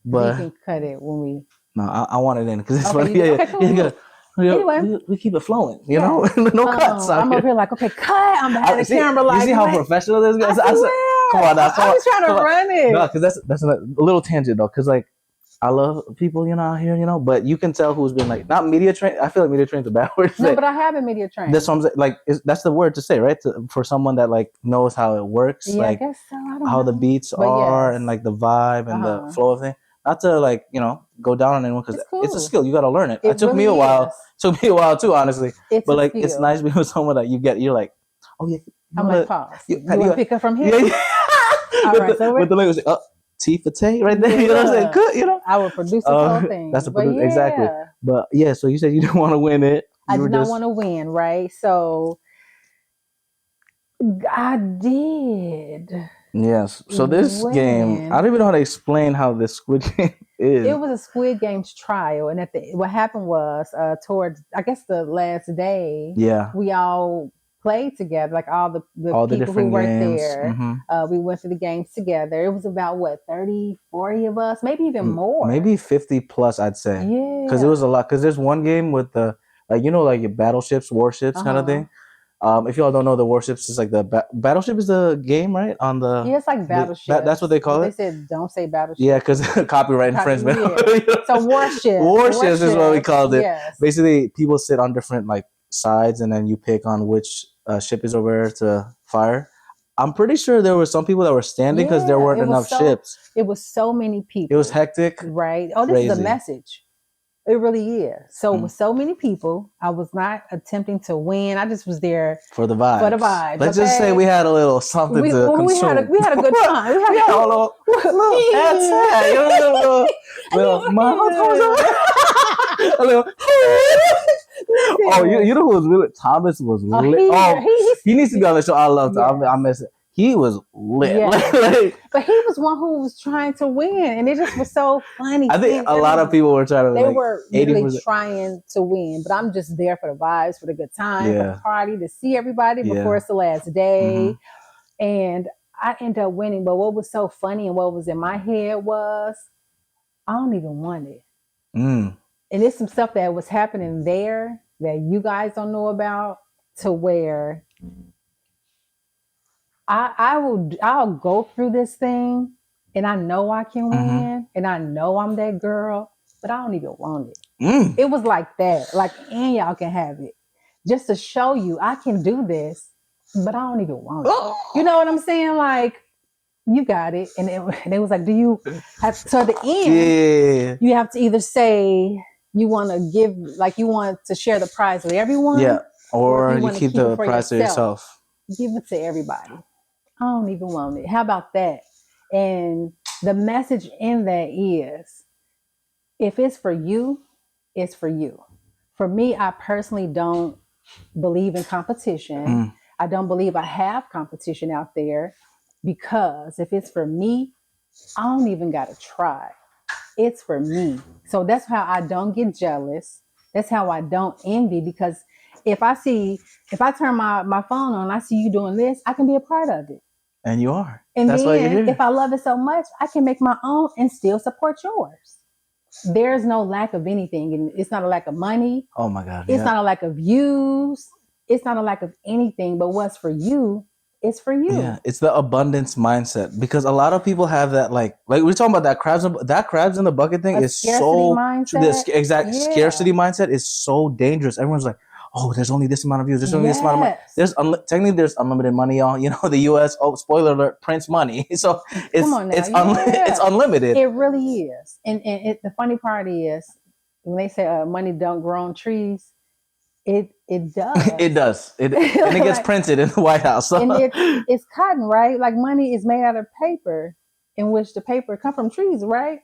A: But
B: you can cut it when we.
A: No, I want it in because it's funny. Yeah. Cool. Anyway, we keep it flowing, you know. No cuts.
B: I'm over here like, okay, cut. I'm behind the camera. Like,
A: you see how professional this guy is? Come on, now.
B: I was trying to run it.
A: No, because that's a little tangent though. Because like, I love people, out here, but you can tell who's been like not media trained. I feel like media trained is a bad word to say.
B: No, but I have been media trained.
A: That's what I'm saying. Like, that's the word to say, right? For someone that like knows how it works,
B: yeah,
A: like
B: I guess so. I don't
A: how
B: know.
A: the beats are and like the vibe and the flow of thing. Not to like go down on anyone because it's a skill. You got to learn it. It took me a while. It took me a while too, honestly. But like, it's nice being with someone that you're like, oh yeah.
B: I'm like, pause. You want to pick up from here? Yeah. All right. So
A: with the language, T for Tay right there. You know what I'm saying? Good.
B: I would produce the whole thing.
A: That's exactly. But yeah, so you said you didn't want to win it.
B: I did not want to win, right? So I did.
A: Yes. So this game, I don't even know how to explain how this Squid Game is.
B: It was a Squid Games trial, and what happened was towards I guess the last day, we all played together, like all the people who worked there. Mm-hmm. We went through the games together. It was about 30, 40 of us, maybe even more.
A: Maybe 50 plus, I'd say.
B: Yeah.
A: Because it was a lot. Because there's one game with the like your battleships, warships kind of thing. If y'all don't know, the warships is like the battleship is the game, right? On the
B: it's like battleship.
A: That's what they call it.
B: They said don't say battleship.
A: Yeah, because copyright infringement.
B: So warships.
A: Warships is what we called it.
B: Yes.
A: Basically, people sit on different like sides, and then you pick on which ship is over to fire. I'm pretty sure there were some people that were standing because there weren't enough ships.
B: It was so many people.
A: It was hectic.
B: Right. Oh, this is a message. It really is. So with so many people, I was not attempting to win. I just was there
A: for the vibe. Let's
B: okay?
A: just say we had a little something to consume.
B: We had a good time. We had a little
A: Oh, you know who was really? Thomas was lit. He needs to be on the show. I love Thomas. I miss it. He was lit.
B: Yeah. But he was one who was trying to win, and it just was so funny.
A: I think a lot of people were trying to.
B: They were really trying to win, but I'm just there for the vibes, for the good time, for the party, to see everybody before it's the last day. Mm-hmm. And I ended up winning. But what was so funny and what was in my head was, I don't even want it. And it's some stuff that was happening there that you guys don't know about, to where I'll go through this thing and I know I can win and I know I'm that girl, but I don't even want it. It was like that. Like, and y'all can have it. Just to show you I can do this, but I don't even want it. You know what I'm saying? Like, you got it. And it was like, do you have, so at the end, you have to either say you want to give, like you want to share the prize with everyone. Yeah.
A: Or you keep the prize to yourself.
B: Give it to everybody. I don't even want it. How about that? And the message in that is, if it's for you, it's for you. For me, I personally don't believe in competition. I don't believe I have competition out there, because if it's for me, I don't even got to try. It's for me. So that's how I don't get jealous. That's how I don't envy, because if I turn my phone on, I see you doing this, I can be a part of it.
A: And you are.
B: And that's why you're here. If I love it so much, I can make my own and still support yours. There's no lack of anything. And it's not a lack of money.
A: Oh my God.
B: It's not a lack of views. It's not a lack of anything. But what's for you It's for you.
A: Yeah, it's the abundance mindset because a lot of people have that like we're talking about that crabs in the bucket thing
B: A
A: is
B: scarcity
A: so
B: mindset.
A: exact
B: Yeah.
A: scarcity mindset is so dangerous. Everyone's like, oh, there's only this amount of views, there's only this amount of money.
B: Yes.
A: Technically there's unlimited money, y'all. You know, the U.S. Oh, spoiler alert, prints money, so
B: Come on now.
A: it's unlimited.
B: It really is. And the funny part is when they say money don't grow on trees, it does.
A: It does. And it gets printed in the White House. So.
B: And it's cotton, right? Like money is made out of paper, in which the paper come from trees, right?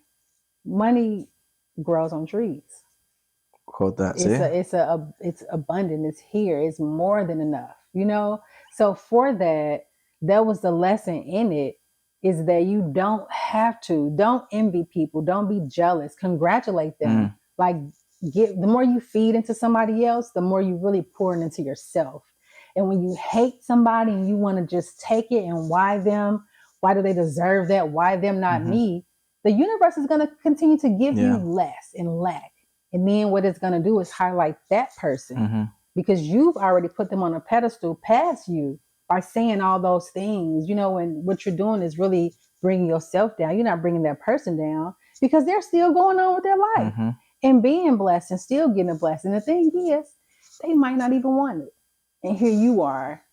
B: Money grows on trees.
A: Quote that.
B: It's abundant. It's here. It's more than enough. You know. So for that was the lesson in it, is that you don't envy people. Don't be jealous. Congratulate them. Like the more you feed into somebody else, the more you really pour into yourself. And when you hate somebody and you want to just take it and why them? Why do they deserve that? Why them, not me? The universe is going to continue to give you less and lack. And then what it's going to do is highlight that person because you've already put them on a pedestal past you by saying all those things, you know, and what you're doing is really bringing yourself down. You're not bringing that person down because they're still going on with their life and being blessed and still getting a blessing. The thing is, they might not even want it. And here you are,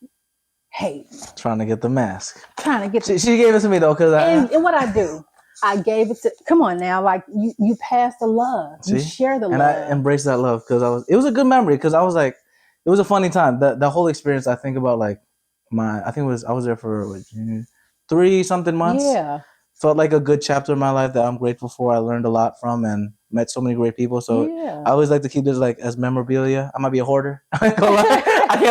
A: trying to get the mask.
B: She
A: gave it to me though, because
B: and what I do, I gave it to. Come on now, like you pass the love, you share the love,
A: and I embrace that love because it was a good memory because I was like, it was a funny time. The whole experience. I think about like I was there for 3-something months.
B: Yeah.
A: Felt like a good chapter in my life that I'm grateful for. I learned a lot from and met so many great people. So I always like to keep this like as memorabilia. I might be a hoarder. I can't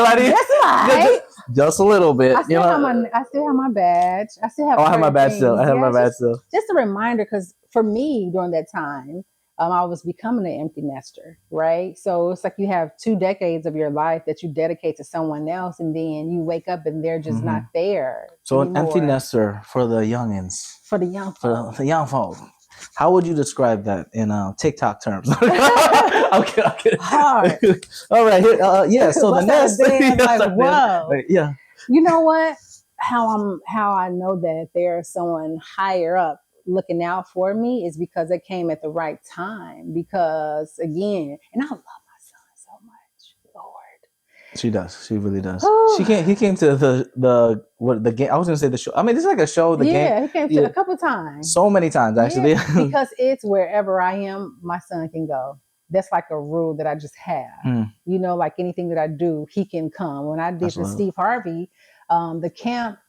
A: lie to you.
B: That's right.
A: Just a little bit.
B: I still have my badge. I still have.
A: I have my badge still. I have my badge still.
B: Just a reminder, because for me during that time, I was becoming an empty nester, right? So it's like you have 2 decades of your life that you dedicate to someone else, and then you wake up and they're just not there.
A: So anymore. An empty nester for the youngins.
B: For the young folk.
A: For the young folk. How would you describe that in TikTok terms? Okay.
B: Hard.
A: All right. Yeah. So the nest.
B: Like, whoa.
A: Yeah.
B: You know what? How I know that there's someone higher up looking out for me is because it came at the right time. Because again, and I love my son so much, Lord.
A: She does. She really does. He came to the game. I was gonna say the show. I mean, it's like a show. The game.
B: Yeah, he came to a couple times.
A: So many times, actually.
B: Yeah, because it's wherever I am, my son can go. That's like a rule that I just have. You know, like anything that I do, he can come. When I did the Steve Harvey, the camp,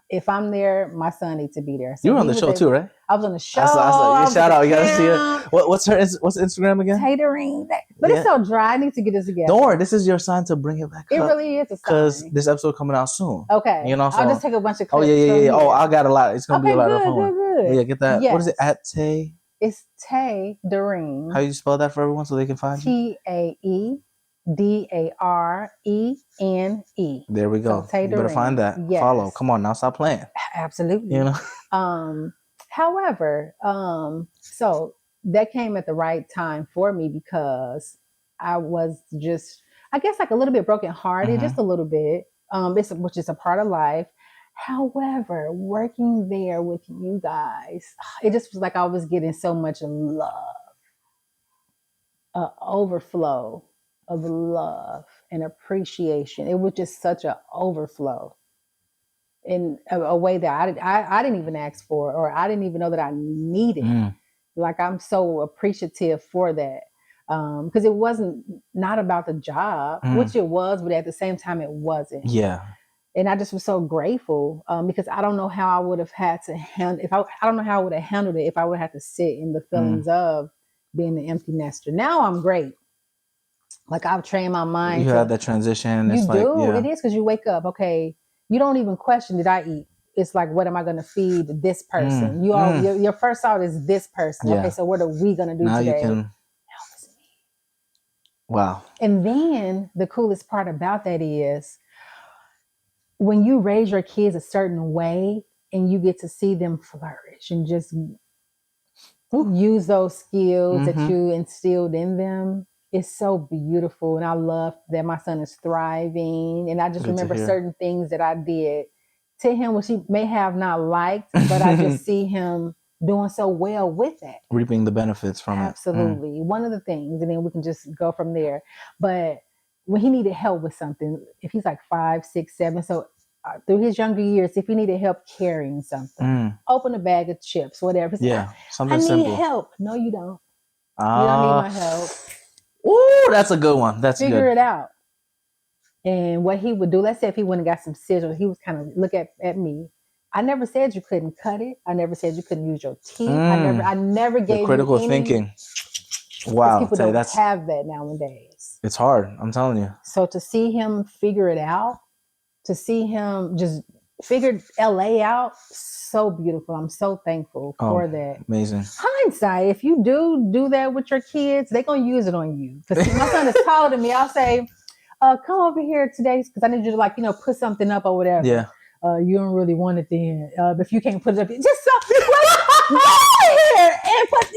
B: if I'm there, my son needs to be there. So
A: you were on the show too, right?
B: I was on the show.
A: I saw shout out. You gotta see it. What's Instagram again?
B: Darene. But it's so dry. I need to get this together.
A: Don't worry. This is your sign to bring it back up.
B: It really is a sign.
A: Because this episode coming out soon.
B: Okay.
A: You know, so,
B: I'll just take a bunch of clips.
A: Oh, yeah. Oh, I got a lot. It's going to be a lot of fun.
B: Good.
A: Yeah, get that.
B: Yes.
A: What is it? At Tay?
B: It's Tay Darene.
A: How you spell that for everyone so they can find you?
B: TAEDARENE.
A: There we go.
B: So,
A: you better find that.
B: Yes.
A: Follow. Come on now, stop playing.
B: Absolutely.
A: You know.
B: However, so that came at the right time for me because I was just, I guess, like a little bit brokenhearted, just a little bit, which is a part of life. However, working there with you guys, it just was like I was getting so much love, overflow of love and appreciation. It was just such an overflow in a way that I didn't even ask for, or I didn't even know that I needed. Like, I'm so appreciative for that. Because it wasn't not about the job, which it was, but at the same time, it wasn't.
A: Yeah.
B: And I just was so grateful because I don't know how I would have had to handle I don't know how I would have handled it if I would have to sit in the feelings of being an empty nester. Now I'm great. Like, I've trained my mind.
A: You had that transition.
B: You do. It is, because you wake up. Okay, you don't even question, did I eat? It's like, what am I going to feed this person? Your first thought is this person. Yeah. Okay, so what are we going to do today?
A: Now
B: it's me.
A: Wow.
B: And then the coolest part about that is when you raise your kids a certain way and you get to see them flourish and just use those skills that you instilled in them. It's so beautiful. And I love that my son is thriving. And I just remember certain things that I did to him, which he may have not liked, but I just see him doing so well with it.
A: Reaping the benefits from it.
B: Absolutely. One of the things, and then we can just go from there. But when he needed help with something, if he's like 5, 6, 7, so through his younger years, if he needed help carrying something, open a bag of chips, whatever.
A: Yeah, something
B: I need
A: simple.
B: help. No, you don't. You don't need my help.
A: Ooh, that's a good one. That's
B: Figure
A: good.
B: it out. And what he would do, let's say if he went and got some scissors, he was kind of look at me. I never said you couldn't cut it. I never said you couldn't use your teeth. I never gave
A: the critical
B: you
A: thinking. Wow,
B: people don't have that nowadays.
A: It's hard. I'm telling you.
B: So to see him figure it out, to see him just figure LA out, so beautiful. I'm so thankful for that.
A: Amazing.
B: Hindsight, if you do that with your kids, they're gonna use it on you. Because my son is taller than me. I'll say, come over here today because I need you to put something up or whatever.
A: Yeah.
B: You don't really want it then. If you can't put it up, just go here and put,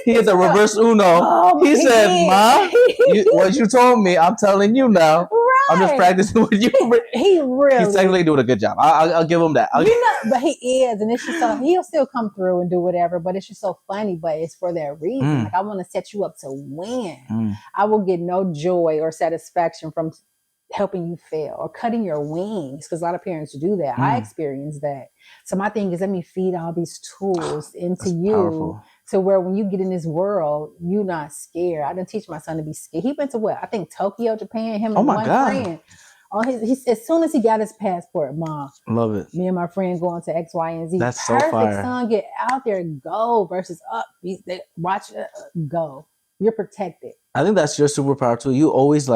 A: he is a reverse Uno. He said, "Ma, what you told me, I'm telling you now. Right. I'm just practicing with you."
B: He really,
A: he's technically doing a good job. I'll give him that.
B: But he is, and it's just so he'll still come through and do whatever. But it's just so funny. But it's for that reason. Like I want to set you up to win. I will get no joy or satisfaction from helping you fail or cutting your wings, because a lot of parents do that. I experienced that. So my thing is, let me feed all these tools into you. Powerful. To where when you get in this world, you're not scared. I didn't teach my son to be scared. He went to what? I think Tokyo, Japan. Him and one friend. As soon as he got his passport, Mom.
A: Love it.
B: Me and my friend going to X, Y, and Z.
A: That's so fire.
B: Son, get out there, go versus up. Watch go. You're protected.
A: I think that's your superpower too. You always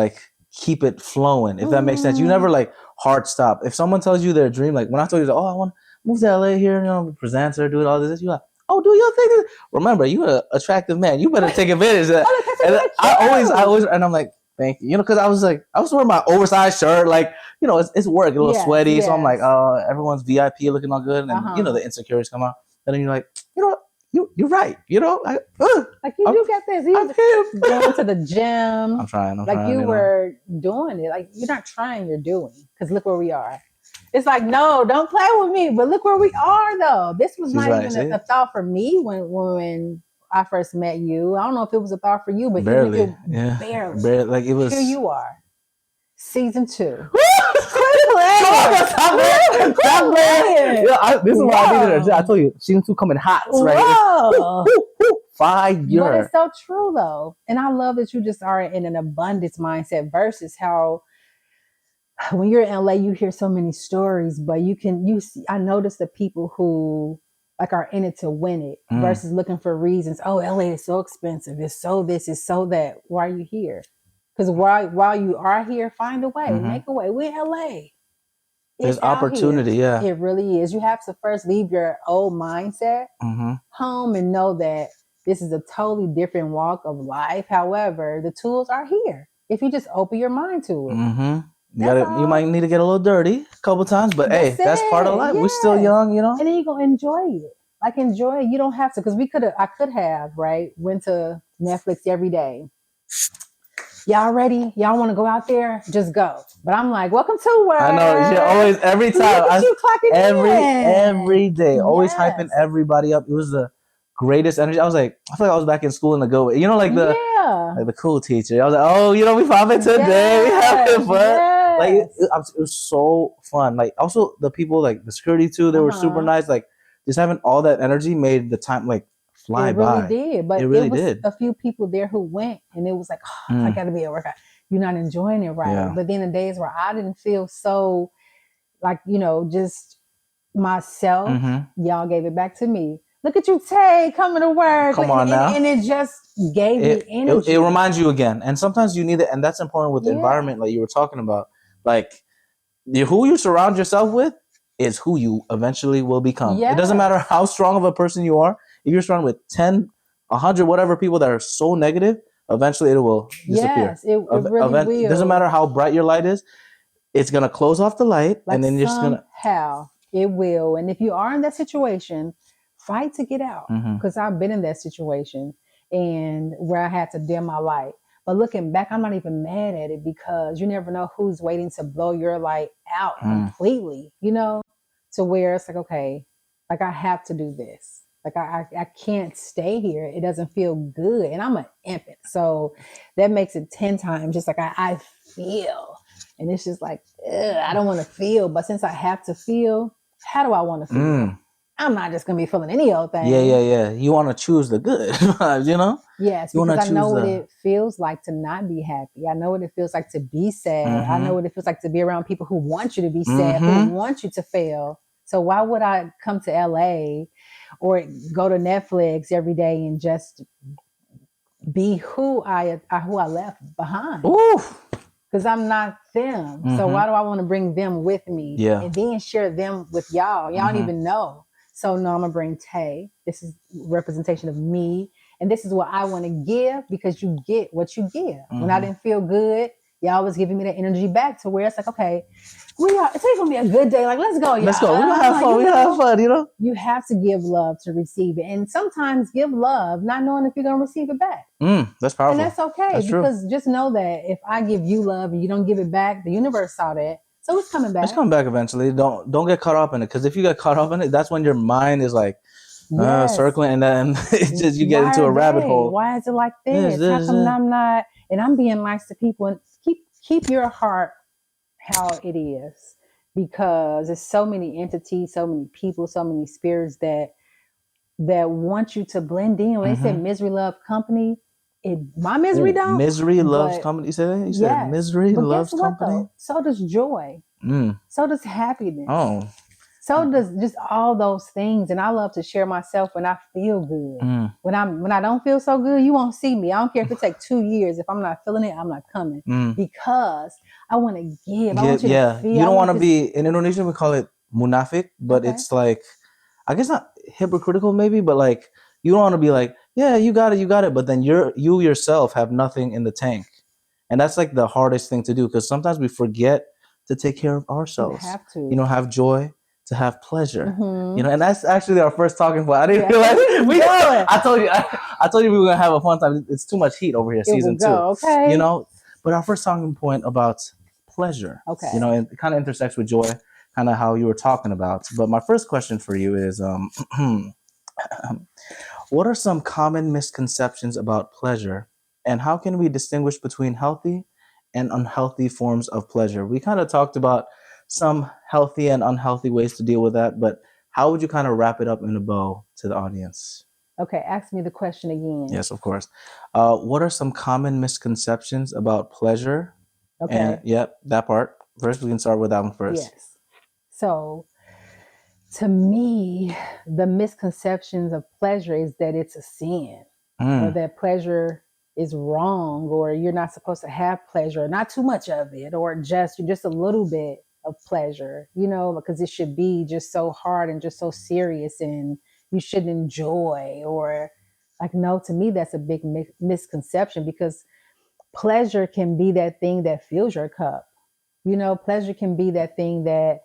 A: keep it flowing, if that makes sense. You never hard stop. If someone tells you their dream, like when I told you, I want to move to LA here, present or do all this, you're like, oh, do your thing. Remember, you're an attractive man. You better take advantage of that. And I always, and I'm like, thank you. Because I was wearing my oversized shirt, it's work, a little sweaty. Yes. So I'm like, oh, everyone's VIP looking all good. And the insecurities come out. And then you're like, you're right. You do
B: got this. You going to the gym.
A: I'm trying.
B: You were doing it. Like, you're not trying, you're doing. Because look where we are. It's like, no, don't play with me. But look where we are, though. This was not even a thought for me when I first met you. I don't know if it was a thought for you, but
A: barely.
B: Barely.
A: It was.
B: Here you are. Season 2.
A: This is why I needed it. I told you, season 2 coming hot, right? Fire.
B: But it's so true, though. And I love that you just are in an abundance mindset versus how when you're in LA, you hear so many stories, but I notice the people who are in it to win it versus looking for reasons. Oh, LA is so expensive. It's so this, it's so that. Why are you here? Because while you are here, find a way, make a way. We're in LA.
A: There's opportunity, yeah.
B: It really is. You have to first leave your old mindset home and know that this is a totally different walk of life. However, the tools are here if you just open your mind to it.
A: You might need to get a little dirty a couple times, but that's part of life. Yes. We're still young, And
B: then you're going to enjoy it. Enjoy it. You don't have to, because I could have, went to Netflix every day. Y'all ready? Y'all want to go out there? Just go. But I'm like, welcome to work.
A: I know. You're always, every time.
B: You clocking
A: every day. Always hyping everybody up. It was the greatest energy. I feel like I was back in school in the go. The cool teacher. I was like, we popping today. We having fun. It was so fun. Also the people, the security too, they were super nice. Just having all that energy made the time fly by.
B: It really did. But it really did. A few people there who went, and it was like, I got to be at work. You're not enjoying it, right? Yeah. But then the days where I didn't feel so just myself, y'all gave it back to me. Look at you, Tay, coming to work.
A: Come on now.
B: And it just gave me energy.
A: It reminds you again. And sometimes you need it. And that's important with the environment like you were talking about. Who you surround yourself with is who you eventually will become. Yes. It doesn't matter how strong of a person you are. If you're surrounded with 10, 100, whatever people that are so negative, eventually it will disappear.
B: Yes, it really will.
A: It doesn't matter how bright your light is. It's going to close off the light. And then you're just going to...
B: Somehow it will. And if you are in that situation, fight to get out. Because I've been in that situation and where I had to dim my light. But looking back, I'm not even mad at it because you never know who's waiting to blow your light out completely, to where it's like, okay, like I have to do this. Like I can't stay here. It doesn't feel good. And I'm an infant. So that makes it 10 times just like I feel. And it's just like, I don't want to feel. But since I have to feel, how do I want to feel? I'm not just going to be feeling any old thing.
A: Yeah. You want to choose the good,
B: Yes,
A: you
B: because I know what it feels like to not be happy. I know what it feels like to be sad. I know what it feels like to be around people who want you to be sad, who want you to fail. So why would I come to LA or go to Netflix every day and just be who I left behind? Because I'm not them. So why do I want to bring them with me?
A: Yeah.
B: And then share them with y'all? Y'all don't even know. So no, I'm going to bring Tay. This is representation of me. And this is what I want to give because you get what you give. When I didn't feel good, y'all was giving me that energy back to where it's like, okay, today's going to be a good day. Like, let's go, y'all.
A: Let's go. We're going to have fun. We're going to have fun,
B: You have to give love to receive it. And sometimes give love, not knowing if you're going to receive it back.
A: That's powerful.
B: And that's okay.
A: That's
B: because
A: true.
B: just know that if I give you love and you don't give it back, the universe saw that. So it's coming back.
A: It's coming back eventually. Don't get caught up in it. Because if you get caught up in it, that's when your mind is like circling, and then it's just you get into a rabbit hole.
B: Why is it like this? How come I'm not? And I'm being nice to people. And keep your heart how it is, because there's so many entities, so many people, so many spirits that want you to blend in. When they said misery loves company, my misery don't.
A: Misery loves company. You said that? You said misery loves company?
B: Though? So does joy. So does happiness.
A: Oh.
B: So does just all those things. And I love to share myself when I feel good. When I don't feel so good, you won't see me. I don't care if it takes 2 years. If I'm not feeling it, I'm not coming. Because I want to give. I want you to feel.
A: You don't want to be, in Indonesian we call it munafik, but it's like, I guess not hypocritical maybe, but like you don't want to be like, yeah, you got it, but then you yourself have nothing in the tank. And that's like the hardest thing to do, because sometimes we forget to take care of ourselves.
B: You have to.
A: Have joy, to have pleasure. And that's actually our first talking point. I didn't realize I told you we were gonna have a fun time. It's too much heat over here, season 2.
B: Okay.
A: But our first talking point about pleasure.
B: Okay.
A: And it kind of intersects with joy, kind of how you were talking about. But my first question for you is what are some common misconceptions about pleasure, and how can we distinguish between healthy and unhealthy forms of pleasure? We kind of talked about some healthy and unhealthy ways to deal with that, but how would you kind of wrap it up in a bow to the audience?
B: Okay, ask me the question again.
A: Yes, of course. What are some common misconceptions about pleasure?
B: Okay.
A: And that part. First, we can start with that one first.
B: Yes. So, to me, the misconceptions of pleasure is that it's a sin, or that pleasure is wrong, or you're not supposed to have pleasure, or not too much of it, or just a little bit of pleasure, because it should be just so hard and just so serious, and you shouldn't enjoy, or like, no, to me, that's a big misconception, because pleasure can be that thing that fills your cup. Pleasure can be that thing that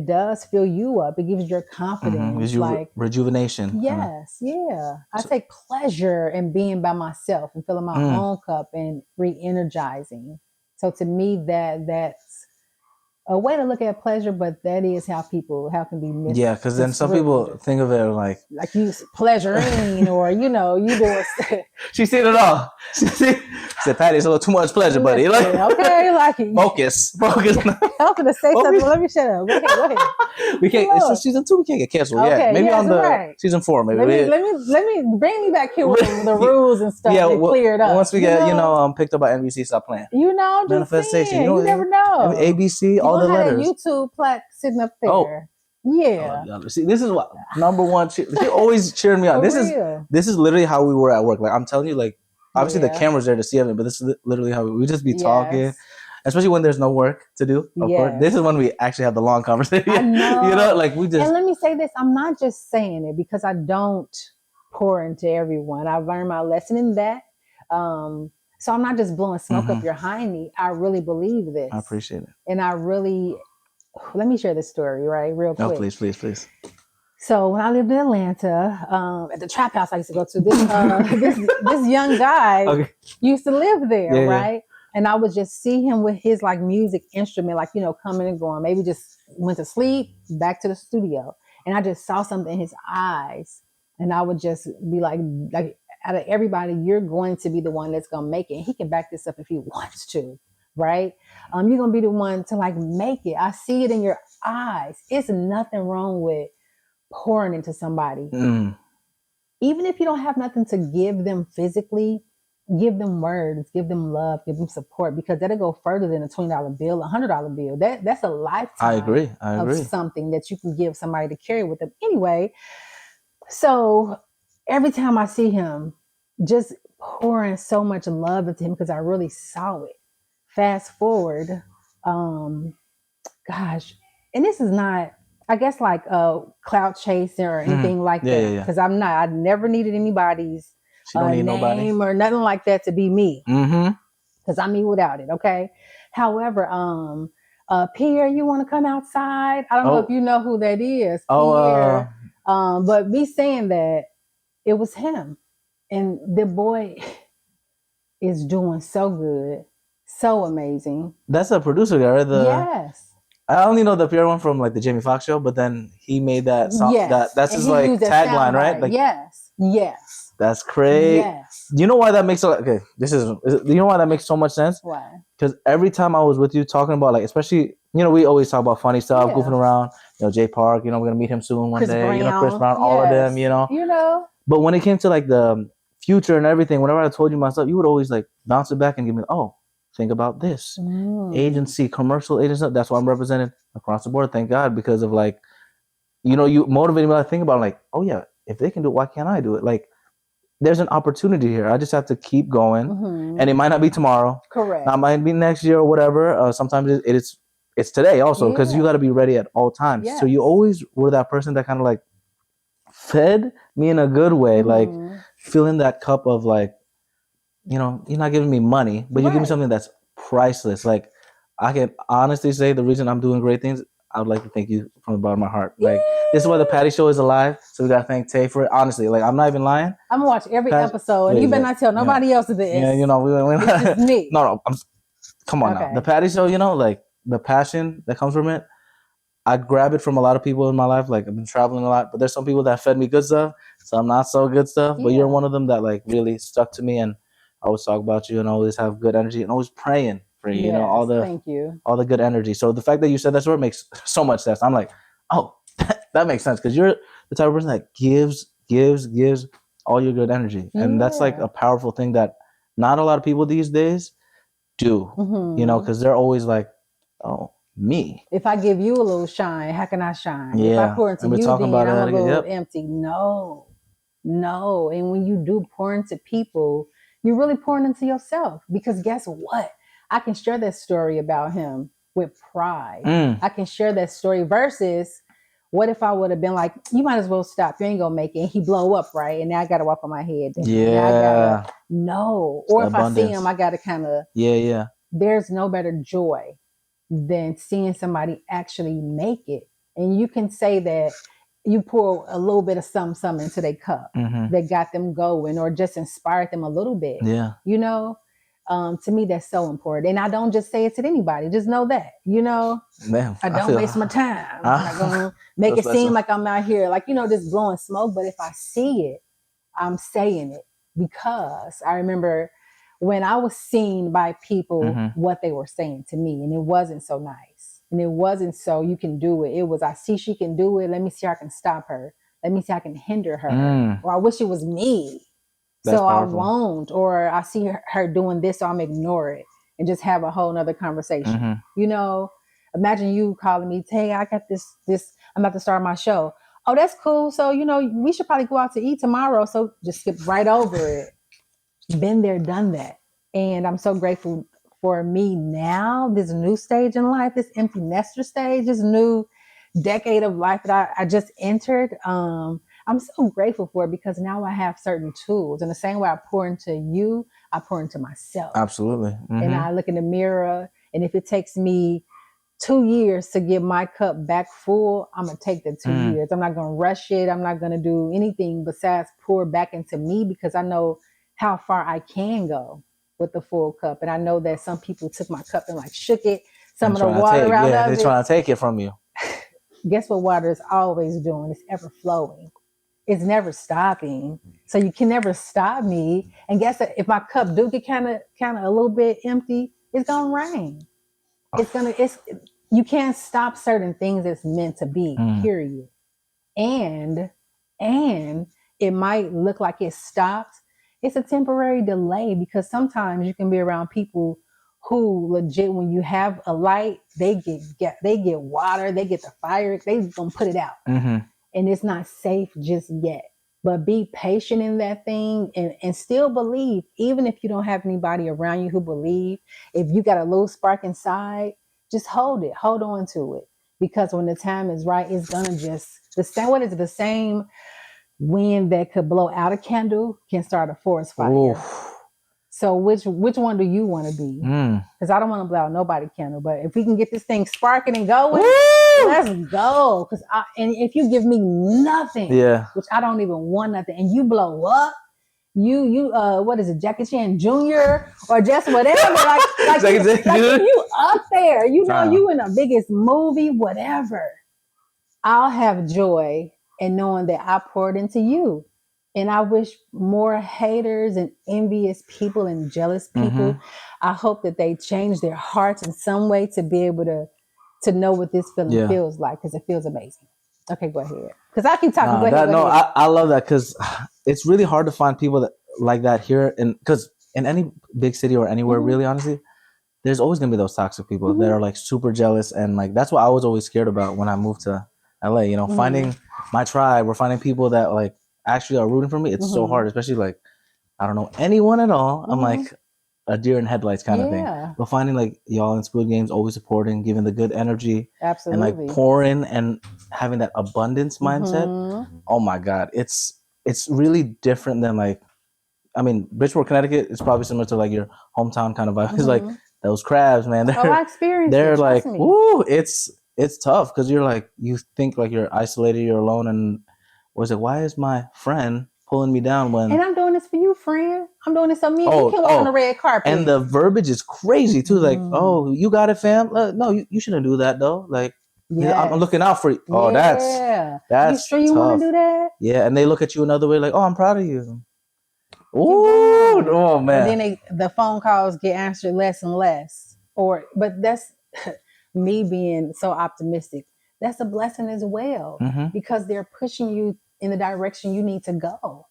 B: does fill you up. It gives you confidence.
A: Gives you rejuvenation.
B: Yes, yeah. I take pleasure in being by myself and filling my own cup and re-energizing. So to me, that's a way to look at pleasure, but that is how can be missed.
A: Yeah, because then some people think of it like
B: you pleasuring, or you doing.
A: She seen it all. She said, "Patty, it's a little too much pleasure, buddy."
B: Okay, like
A: focus.
B: I was gonna say something. Let me shut up. Go ahead.
A: We can't. It's season 2. We can't get canceled.
B: Okay,
A: maybe on the
B: right.
A: season 4. Maybe
B: let me bring me back here with the rules and stuff. Cleared up.
A: Once we get picked up by NBC, stop playing. Manifestation.
B: You never know.
A: ABC, all the letters.
B: A YouTube plaque sitting up there. Oh. Yeah.
A: See, this is what number one. She always cheering me on. This is literally how we were at work. Like, I'm telling you, like, obviously the camera's there to see everything, but this is literally how we just be talking, especially when there's no work to do. Of course, this is when we actually have the long conversation.
B: I know.
A: Like we just.
B: And let me say this: I'm not just saying it because I don't pour into everyone. I've learned my lesson in that. So I'm not just blowing smoke up your hiney. I really believe this.
A: I appreciate it.
B: And let me share this story, right? Real quick.
A: Oh, please.
B: So when I lived in Atlanta, at the trap house I used to go to, this young guy
A: Okay.
B: used to live there,
A: Yeah, yeah.
B: right? And I would just see him with his like music instrument, like, coming and going. Maybe just went to sleep, back to the studio. And I just saw something in his eyes. And I would just be like out of everybody, you're going to be the one that's gonna make it. And he can back this up if he wants to, right? You're gonna be the one to like make it. I see it in your eyes. It's nothing wrong with pouring into somebody.
A: Mm.
B: Even if you don't have nothing to give them physically, give them words, give them love, give them support, because that'll go further than a $20 bill, $100 bill. That's a
A: I
B: lifetime
A: agree. I
B: of
A: agree.
B: something that you can give somebody to carry with them. Anyway, so every time I see him, just pouring so much love into him because I really saw it. Fast forward, gosh, and this is not, I guess, like a clout chasing or anything like
A: Yeah, yeah,
B: that,
A: yeah.
B: because I never needed anybody's
A: She don't need nobody.
B: name or nothing like that to be me,
A: Mm-hmm.
B: because I'm me without it. Okay. However, Pierre, you want to come outside? I don't know if
A: Oh,
B: you know who that is,
A: oh,
B: Pierre. But me saying that, it was him, and the boy is doing so good, so amazing.
A: that's the producer guy, right?
B: Yes.
A: I only know the Pierre one from like the Jamie Foxx show, but then he made that song.
B: Yes.
A: That's
B: And
A: his
B: he
A: like
B: used that
A: tagline, right?
B: soundbite.
A: Like
B: Yes. Yes.
A: that's crazy.
B: Yes.
A: You know why that makes so? Okay, you know why that makes so much sense?
B: Why?
A: Because every time I was with you talking about like, especially we always talk about funny stuff,
B: Yeah.
A: goofing around. Jay Park. We're gonna meet him soon one
B: Chris
A: day.
B: Brown.
A: Chris Brown, all of them.
B: Yes.
A: But when it came to like the future and everything, whenever I told you myself, you would always like bounce it back and give me, oh, think about this agency, commercial agency. That's why I'm represented across the board. Thank God, because of like, you motivated me to think about like, oh yeah, if they can do it, why can't I do it? Like, there's an opportunity here. I just have to keep going, and it might not be tomorrow.
B: Correct.
A: It might be next year or whatever. Sometimes it's today also, because you got to be ready at all times.
B: Yes.
A: So you always were that person that kind of like fed me in a good way, like filling that cup of like, you're not giving me money, but you give me something that's priceless. Like, I can honestly say the reason I'm doing great things, I would like to thank you from the bottom of my heart. Like, this is why the Patty Show is alive. So we gotta thank Tay for it. Honestly, like, I'm not even lying.
B: I'm gonna watch every episode, and you better not tell nobody else this.
A: Yeah,
B: it's just me.
A: No, come on now. The Patty Show, like the passion that comes from it, I grab it from a lot of people in my life. Like, I've been traveling a lot, but there's some people that fed me good stuff, some not so good stuff. But you're one of them that like really stuck to me, and I always talk about you and always have good energy and always praying for you.
B: Thank you.
A: All the good energy. So the fact that you said that word makes so much sense. I'm like, oh, that makes sense, because you're the type of person that gives all your good energy, and that's like a powerful thing that not a lot of people these days do. Because they're always like, oh, me.
B: If I give you a little shine, how can I shine?
A: Yeah.
B: If I pour into you, then I'm a little empty. No. And when you do pour into people, you're really pouring into yourself, because guess what? I can share that story about him with pride. I can share that story versus what if I would have been like, you might as well stop. You ain't gonna make it. And he blow up, right? And now I got to walk on my head.
A: Yeah.
B: No. Or if I see him, I got to kind of.
A: Yeah.
B: There's no better joy than seeing somebody actually make it. And you can say that you pour a little bit of some into their cup that got them going, or just inspired them a little bit.
A: Yeah.
B: To me, that's so important. And I don't just say it to anybody. Just know that,
A: Man,
B: I don't waste my time. I'm not going to make it seem like I'm out here, like, just blowing smoke. But if I see it, I'm saying it, because I remember when I was seen by people what they were saying to me, and it wasn't so nice. And it wasn't so you can do it. It was, I see she can do it. Let me see how I can stop her. Let me see how I can hinder her. Or I wish it was me. That's so powerful. I won't. Or I see her doing this, so I'm ignore it and just have a whole nother conversation. Imagine you calling me, hey, I got this, I'm about to start my show. Oh, that's cool. So, we should probably go out to eat tomorrow. So just skip right over it. Been there, done that. And I'm so grateful for me now, this new stage in life, this empty nester stage, this new decade of life that I just entered. I'm so grateful for it, because now I have certain tools. In the same way I pour into you, I pour into myself.
A: Absolutely.
B: And I look in the mirror, and if it takes me 2 years to get my cup back full, I'm gonna take the 2 years. I'm not gonna rush it. I'm not gonna do anything besides pour back into me, because I know how far I can go with the full cup. And I know that some people took my cup and like shook it, some
A: And
B: of the
A: trying to
B: water
A: take,
B: out
A: yeah,
B: of
A: they're
B: it.
A: trying to take it from you.
B: Guess what water is always doing? It's ever flowing. It's never stopping. So you can never stop me. And guess what? If my cup do get kind of a little bit empty, it's gonna rain. It's you can't stop certain things that's meant to be, period. And it might look like it stopped. It's a temporary delay, because sometimes you can be around people who legit, when you have a light, they get water, they get the fire, they gonna put it out. And it's not safe just yet. But be patient in that thing, and still believe, even if you don't have anybody around you who believe. If you got a little spark inside, just hold on to it. Because when the time is right, it's gonna just, the same wind that could blow out a candle can start a forest fire. Oof. So which one do you want to be? Because I don't want to blow out nobody's candle. But if we can get this thing sparking and going, let's go. And if you give me nothing, which I don't even want nothing, and you blow up, you what is it, Jackie Chan Jr. or just whatever, like you up there, you know, you in the biggest movie, whatever. I'll have joy in knowing that I poured into you. And I wish more haters and envious people and jealous people, I hope that they change their hearts in some way to be able to know what this feeling feels like, because it feels amazing. Okay, go ahead. Because I keep talking. Go ahead.
A: I love that, because it's really hard to find people that like that here. Because in any big city or anywhere, really, honestly, there's always going to be those toxic people that are like super jealous. And like, that's what I was always scared about when I moved to LA, you know, finding my tribe or finding people that like actually are rooting for me. It's so hard, especially like, I don't know anyone at all. I'm like a deer in headlights kind of thing. But finding like y'all in Squid Games, always supporting, giving the good energy, and like pouring and having that abundance mindset. Oh my God. It's really different than like, I mean, Bridgeport, Connecticut is probably similar to like your hometown kind of vibe. It's like those crabs, man.
B: I experienced
A: they're
B: it,
A: like,
B: me.
A: woo, it's tough, because you're like, you think like you're isolated, you're alone, and was it, why is my friend pulling me down when?
B: And I'm doing this for you, friend. I'm doing this so me. You can walk on the red carpet.
A: And the verbiage is crazy too. Like, oh, you got it, fam. No, you shouldn't do that though. Like, I'm looking out for you. Oh, that's
B: you sure you want to do that?
A: Yeah, and they look at you another way, like, oh, I'm proud of you. Ooh, oh man.
B: And then the phone calls get answered less and less. But that's me being so optimistic. That's a blessing as well, because they're pushing you in the direction you need to go.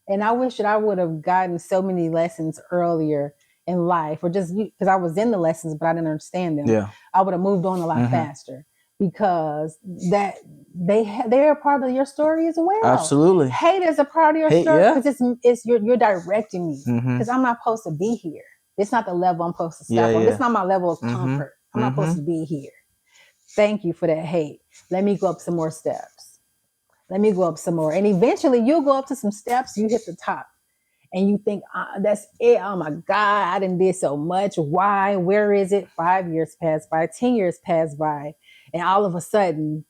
B: And I wish that I would have gotten so many lessons earlier in life, or just because I was in the lessons, but I didn't understand them.
A: Yeah.
B: I would have moved on a lot faster, because that they're a part of your story as well.
A: Absolutely.
B: Hate is a part of your story, because it's you're directing me, because I'm not supposed to be here. It's not the level I'm supposed to stop on. It's not my level of comfort. I'm not supposed to be here. Thank you for that hate. Let me go up some more steps. Let me go up some more. And eventually you'll go up to some steps, you hit the top. And you think, that's it. Oh my God, I done did so much. Why? Where is it? 5 years pass by, 10 years pass by. And all of a sudden,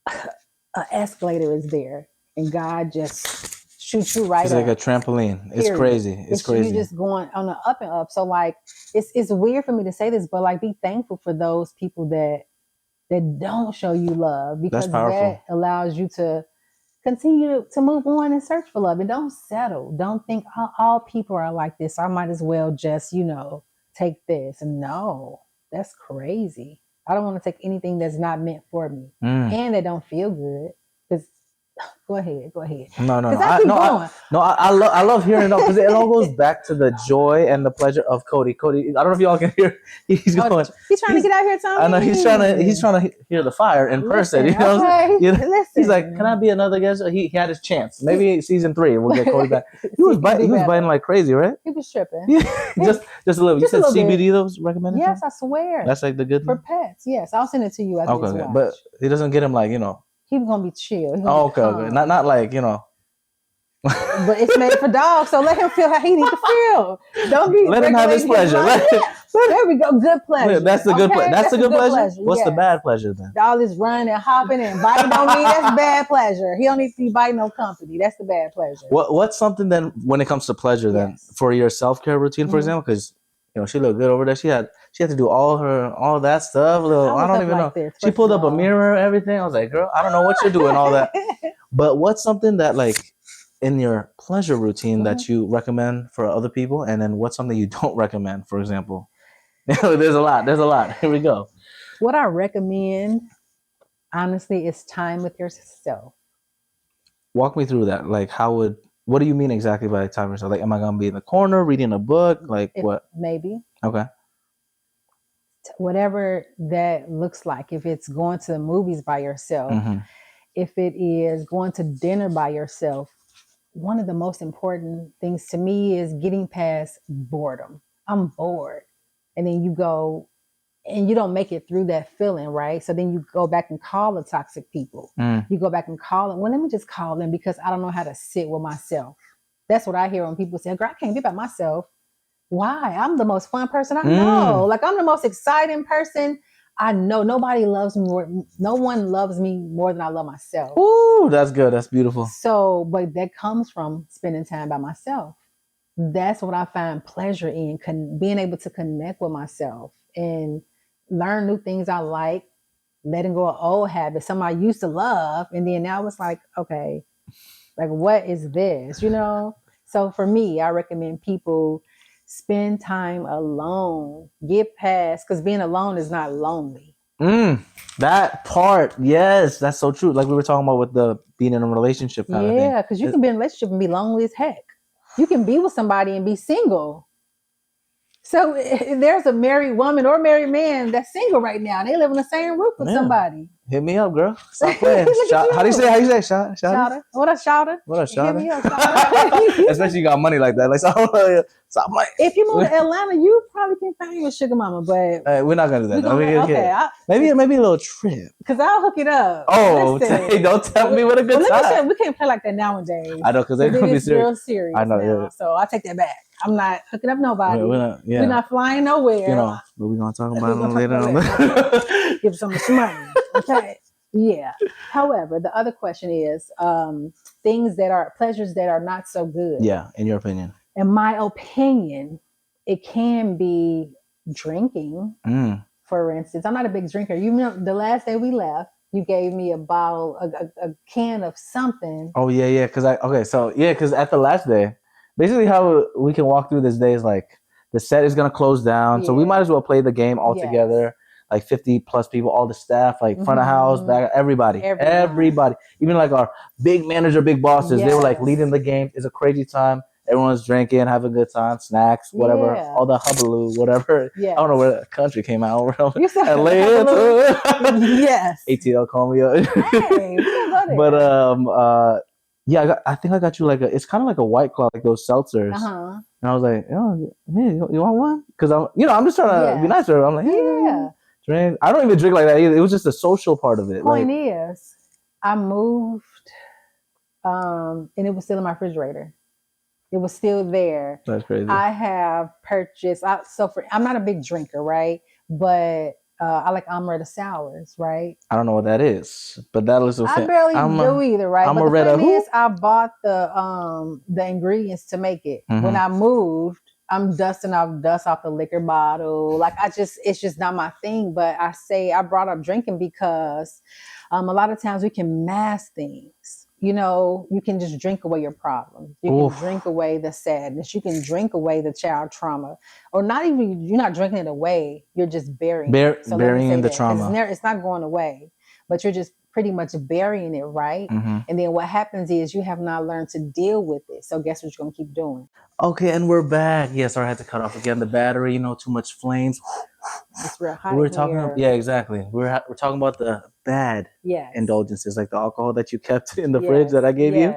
B: an escalator is there. And God just shoots you right up.
A: It's like a trampoline. Period. It's crazy. It's crazy.
B: You're just going on the up and up. So like, it's weird for me to say this, but like, be thankful for those people that don't show you love, because that allows you to continue to move on and search for love, and don't settle. Don't think all people are like this, so I might as well just, take this. No, that's crazy. I don't want to take anything that's not meant for me and that don't feel good. Because go ahead.
A: No. I love hearing it all, because it all goes back to the joy and the pleasure of Cody. Cody, I don't know if y'all can hear. He's going.
B: He's trying to get out here, Tommy.
A: I know he's trying to hear the fire in person. You know,
B: listen.
A: He's like, can I be another guest? He had his chance. Maybe season 3 we'll get Cody back. He was biting like crazy, right?
B: He was tripping.
A: just a little. You said CBD those recommended?
B: Yes, I swear.
A: That's like the good
B: for pets. Yes, I'll send it to you.
A: Okay, but he doesn't get him like
B: He's gonna be chill.
A: Okay. Not like
B: But it's made for dogs, so let him feel how he needs to feel. Don't be
A: Let him have his
B: regulating
A: pleasure.
B: life. There we go. Good pleasure.
A: That's the good.
B: Okay?
A: That's the good pleasure. What's the
B: Yes.
A: bad pleasure then?
B: All this running and hopping and biting on me, that's bad pleasure. He don't need to be biting no company. That's the bad pleasure.
A: What's something then when it comes to pleasure then
B: Yes.
A: for your self-care routine, for
B: Mhm.
A: example? Because she looked good over there. She had to do all that stuff. I don't even know.
B: This,
A: She pulled up a mirror, everything. I was like, girl, I don't know what you're doing, all that. But what's something that like in your pleasure routine that you recommend for other people, and then what's something you don't recommend, for example? There's a lot. Here we go.
B: What I recommend, honestly, is time with yourself.
A: Walk me through that. Like, what do you mean exactly by time yourself? Like, am I gonna be in the corner reading a book? Like, what?
B: Maybe.
A: Okay.
B: Whatever that looks like. If it's going to the movies by yourself, if it is going to dinner by yourself, one of the most important things to me is getting past boredom. I'm bored. And then you go and you don't make it through that feeling, right? So then you go back and call the toxic people. You go back and call them. Well, let me just call them because I don't know how to sit with myself. That's what I hear when people say, girl, I can't be by myself. Why? I'm the most fun person I know. Like, I'm the most exciting person I know. Nobody loves me more. No one loves me more than I love myself.
A: Ooh, that's good. That's beautiful.
B: So, but that comes from spending time by myself. That's what I find pleasure in, being able to connect with myself and learn new things I like, letting go of old habits, some I used to love. And then now it's like, okay, like, what is this? So for me, I recommend people spend time alone, get past, because being alone is not lonely.
A: That part, yes, that's so true. Like we were talking about with the being in a relationship kind of thing.
B: Yeah, because you can be in a relationship and be lonely as heck. You can be with somebody and be single. So there's a married woman or married man that's single right now. They live in the same roof with somebody.
A: Hit me up, girl. Stop playing. How do you say? Shouter?
B: What a shouter.
A: What a shouter.
B: Hit me up, shouter.
A: Especially you got money like that. Like, stop playing.
B: If you move to Atlanta, you probably can find you a sugar mama, but
A: we're not gonna do that.
B: Okay,
A: maybe a little trip.
B: Because I'll hook it up.
A: Oh, don't tell me what a good time.
B: We can't play like that nowadays.
A: I know, because they're gonna be serious.
B: Real serious.
A: I know.
B: Now,
A: yeah.
B: So I'll take that back. I'm not hooking up nobody.
A: We're
B: not flying nowhere.
A: But we're gonna talk about it later on.
B: Give some money. Okay. Yeah. However, the other question is things that are pleasures that are not so good.
A: Yeah, in your opinion.
B: In my opinion, it can be drinking. For instance, I'm not a big drinker. You know, the last day we left, you gave me a bottle, a can of something.
A: Oh yeah, because at the last day, basically how we can walk through this day is like the set is gonna close down, so we might as well play the game all together. Like 50 plus people, all the staff, like front of house, back, everybody, even like our big manager, big bosses, they were like leading the game. It's a crazy time. Everyone's drinking, having a good time, snacks, whatever, all the hubbaloo, whatever. I don't know where the country came out. LA.
B: Yes.
A: ATL called me up.
B: Hey,
A: but I think I got you like it's kind of like a White Claw, like those seltzers. And I was like, oh, hey, you want one? Because I'm just trying to be nice to her. I'm like, hey, drink. I don't even drink like that either. It was just a social part of it.
B: Point is, I moved, and it was still in my refrigerator. It was still there.
A: That's crazy.
B: I have purchased. I'm not a big drinker, right? But I like amaretto sours, right?
A: I don't know what that is, but that was.
B: I barely do either, right?
A: Amaretto.
B: But the thing is, I bought the ingredients to make it. When I moved, I'm dusting off dust off the liquor bottle. Like it's just not my thing. But I brought up drinking because a lot of times we can mask things. You know, you can just drink away your problems. You can drink away the sadness. You can drink away the child trauma, or not even. You're not drinking it away. You're just burying
A: burying the trauma.
B: It's not going away, but you're just pretty much burying it, right? And then what happens is you have not learned to deal with it. So guess what you're going to keep doing?
A: Okay, and we're back. Yes, I had to cut off again the battery. Too much flames.
B: It's real hot.
A: We're talking. Exactly. We're talking about the bad indulgences, like the alcohol that you kept in the fridge that I gave you.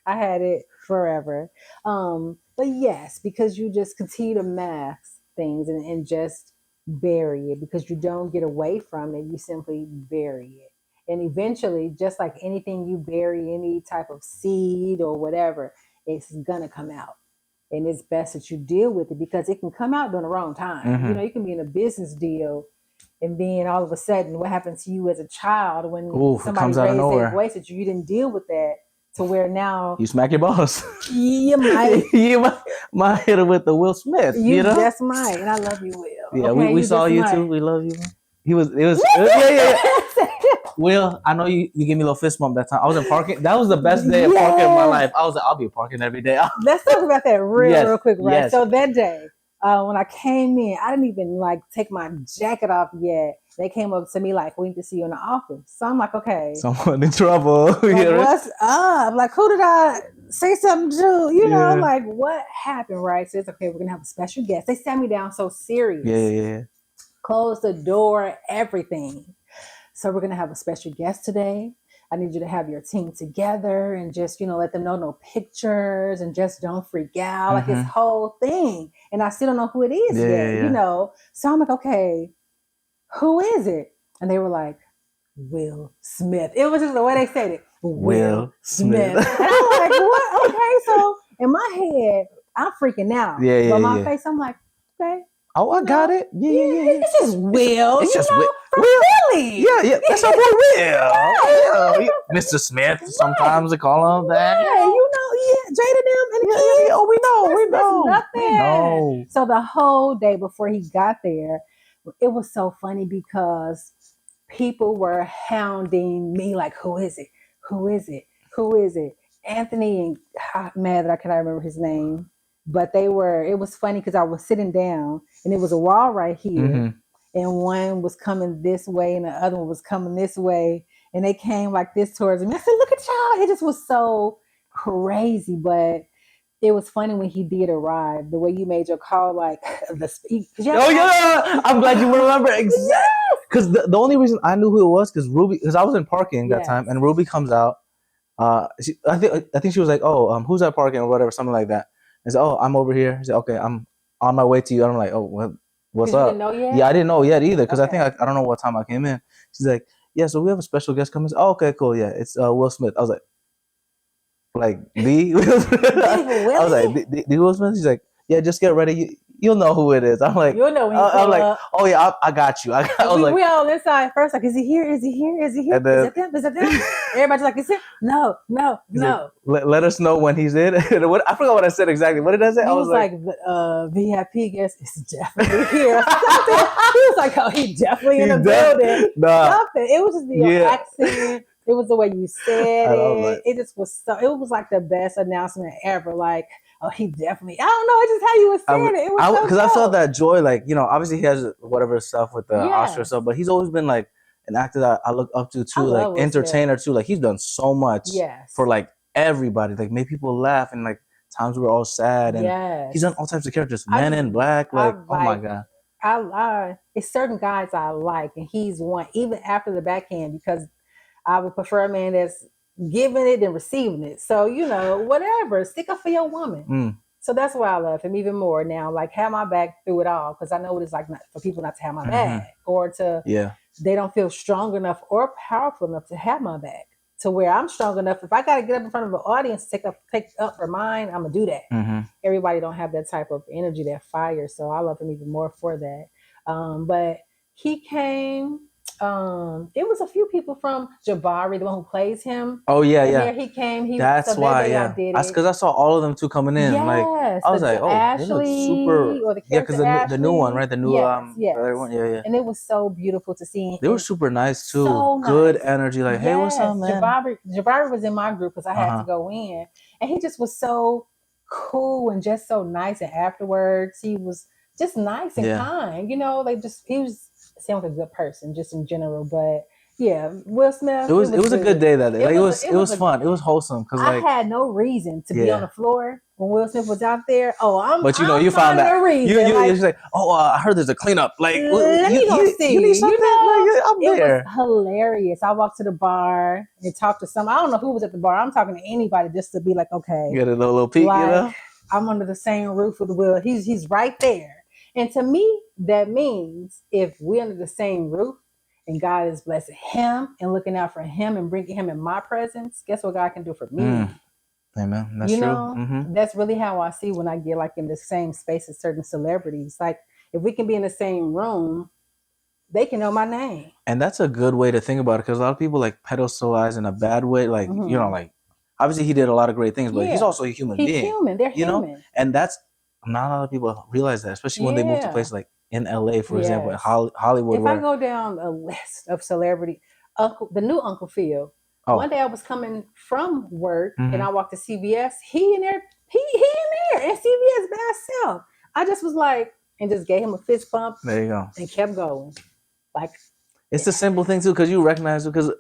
B: I had it forever. But yes, because you just continue to mask things and just bury it because you don't get away from it. You simply bury it. And eventually, just like anything you bury, any type of seed or whatever, it's gonna come out. And it's best that you deal with it because it can come out during the wrong time. You
A: Mm-hmm.
B: know, you can be in a business deal and then all of a sudden what happened to you as a child when
A: Ooh, it
B: somebody
A: comes out of
B: raised their
A: nowhere.
B: voice at you, you didn't deal with that to where now
A: You smack your boss.
B: you might
A: You might hit him with the Will Smith.
B: you
A: You know?
B: just might. And I love you, Will.
A: Yeah,
B: Okay,
A: we saw
B: just
A: you
B: might.
A: too. We love you. It was yeah. Will, I know you gave me a little fist bump that time. I was in parking. That was the best day of parking in my life. I was like, I'll be parking every day.
B: Let's talk about that real quick, right?
A: Yes.
B: So that day, when I came in, I didn't even like take my jacket off yet. They came up to me like, "We need to see you in the office." So I'm like, "Okay,
A: Someone in trouble.
B: like, what's up? Like, who did I say something to? You know, like what happened, right?" So it's okay. We're gonna have a special guest. They sat me down so serious.
A: Yeah.
B: Closed the door, everything. So we're gonna have a special guest today. I need you to have your team together and just, let them know no pictures and just don't freak out, like this whole thing. And I still don't know who it is yet, So I'm like, okay, who is it? And they were like, Will Smith. It was just the way they said it. Will Smith. And I'm like, what? Okay, so in my head, I'm freaking out. But my face, I'm like, okay.
A: Oh, I got it. Yeah.
B: It's just Will.
A: It's just Will.
B: From Philly.
A: Yeah. That's our boy Will. Mr. Smith. Sometimes they call him that.
B: Yeah, Jada them and the kids.
A: Oh, we know.
B: Nothing.
A: We know.
B: So the whole day before he got there, it was so funny because people were hounding me like, who is it? Who is it? Who is it? Anthony and mad that I cannot remember his name. But it was funny because I was sitting down and it was a wall right here. And one was coming this way and the other one was coming this way. And they came like this towards me. I said, look at y'all. It just was so crazy. But it was funny when he did arrive, the way you made your call, like the speak.
A: I'm glad you remember exactly. Because the only reason I knew who it was because I was in parking that time and Ruby comes out. I think she was like, oh, who's at parking or whatever, something like that. I said, oh, I'm over here. She said, okay, I'm on my way to you. And I'm like, oh, what's up?
B: You didn't know yet?
A: Yeah, I didn't know yet either because I think I don't know what time I came in. She's like, yeah, so we have a special guest coming. Oh, okay, cool. Yeah, it's Will Smith. I was like the Will Smith? I was like, the Will Smith? She's like, yeah, just get ready. You'll know who it is. I'm like,
B: you'll know when you
A: I'm like, oh yeah, I got you. I was like,
B: we all inside first, like, is he here? Is he here? Is he here? Then, is it them? Everybody's like, is it? No.
A: Like, let us know when he's in. I forgot what I said exactly. What did I say?
B: I was like, VIP guest is definitely here. He was like, oh, he definitely in the building. Something. It was just your accent. It was the way you said it. It just was it was like the best announcement ever. Like, oh, he definitely, I don't know, it's just how you were saying it. It was
A: because I felt that joy, like, obviously he has whatever stuff with the Oscar stuff, but he's always been like an actor that I look up to too, like entertainer too. Like he's done so much for like everybody, like made people laugh and like times we were all sad, and he's done all types of characters, Men in Black, like oh my god.
B: It's certain guys I like, and he's one, even after the backhand, because I would prefer a man that's giving it and receiving it. So, whatever, stick up for your woman. So that's why I love him even more now. Like, have my back through it all, because I know what it's like for people not to have my back, or they don't feel strong enough or powerful enough to have my back, to where I'm strong enough. If I got to get up in front of an audience, take up for mine, I'm gonna do that. Everybody don't have that type of energy, that fire. So I love him even more for that. But he came. It was a few people from Jabari, the one who plays him.
A: Oh yeah.
B: There he came.
A: That's why. Yeah, that's because I saw all of them too coming in.
B: Yes,
A: like I was like, oh,
B: Ashley,
A: super.
B: Or the
A: because the new one, right? The new
B: yes.
A: one. Yeah.
B: And it was so beautiful to see.
A: They were super nice too.
B: So nice.
A: Good energy. Like, hey, what's up, man?
B: Jabari was in my group because I had to go in, and he just was so cool and just so nice. And afterwards, he was just nice and kind. He was. Sounds like a good person just in general, but yeah, Will Smith.
A: It was a good day that day. Like, it was fun. It was wholesome because
B: I had no reason to be on the floor when Will Smith was out there.
A: But you found that you're like, I heard there's a cleanup. Like,
B: let me go see.
A: You need something? I'm there.
B: It was hilarious. I walked to the bar and talked to I don't know who was at the bar. I'm talking to anybody just to be like, okay,
A: get a little peek.
B: Like, I'm under the same roof with Will. He's right there. And to me, that means if we're under the same roof and God is blessing him and looking out for him and bringing him in my presence, guess what God can do for me?
A: Amen. That's
B: You
A: true.
B: know, that's really how I see when I get like in the same space as certain celebrities. Like if we can be in the same room, they can know my name.
A: And that's a good way to think about it, because a lot of people like pedestalize in a bad way. Like, like obviously he did a lot of great things, but he's also a human
B: He's
A: being.
B: human. They're
A: you know?
B: human.
A: And that's not a lot of people realize that, especially when they move to places like in LA, for example, in Hollywood.
B: If I go down a list of celebrity, the new Uncle Phil. One day I was coming from work and I walked to CVS. He in there, and CVS by himself. I just was like, and just gave him a fist bump.
A: There you go.
B: And kept going. Like,
A: it's the simple thing too, because you recognize it. Because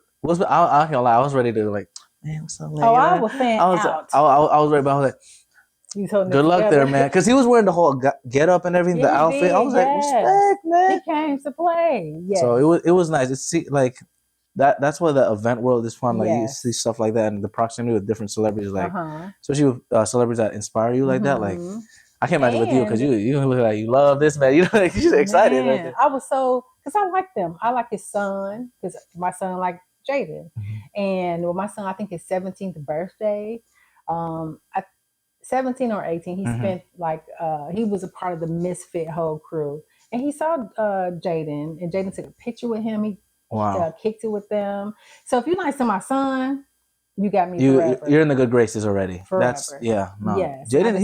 A: I can't lie, I was ready to like, man, what's up, man?
B: Oh, I was fan out.
A: I was ready, but I was like, good luck there, man. Because he was wearing the whole get up and everything, the outfit. I was like, respect, man.
B: He came to play. Yes.
A: So it was nice to see like that's why the event world is fun. Like you see stuff like that, and the proximity with different celebrities, like especially with celebrities that inspire you like that. Like I can't imagine with you, because you look like you love this man. You know, like you're excited.
B: Man, I was so, because I like them. I like his son, because my son like Jaden, and my son, I think his 17th birthday. 17 or 18, he spent like he was a part of the Misfit whole crew, and he saw Jaden, and Jaden took a picture with him. He kicked it with them. So if you're nice to my son, you got me forever.
A: You're in the good graces already.
B: Forever.
A: That's Jaden,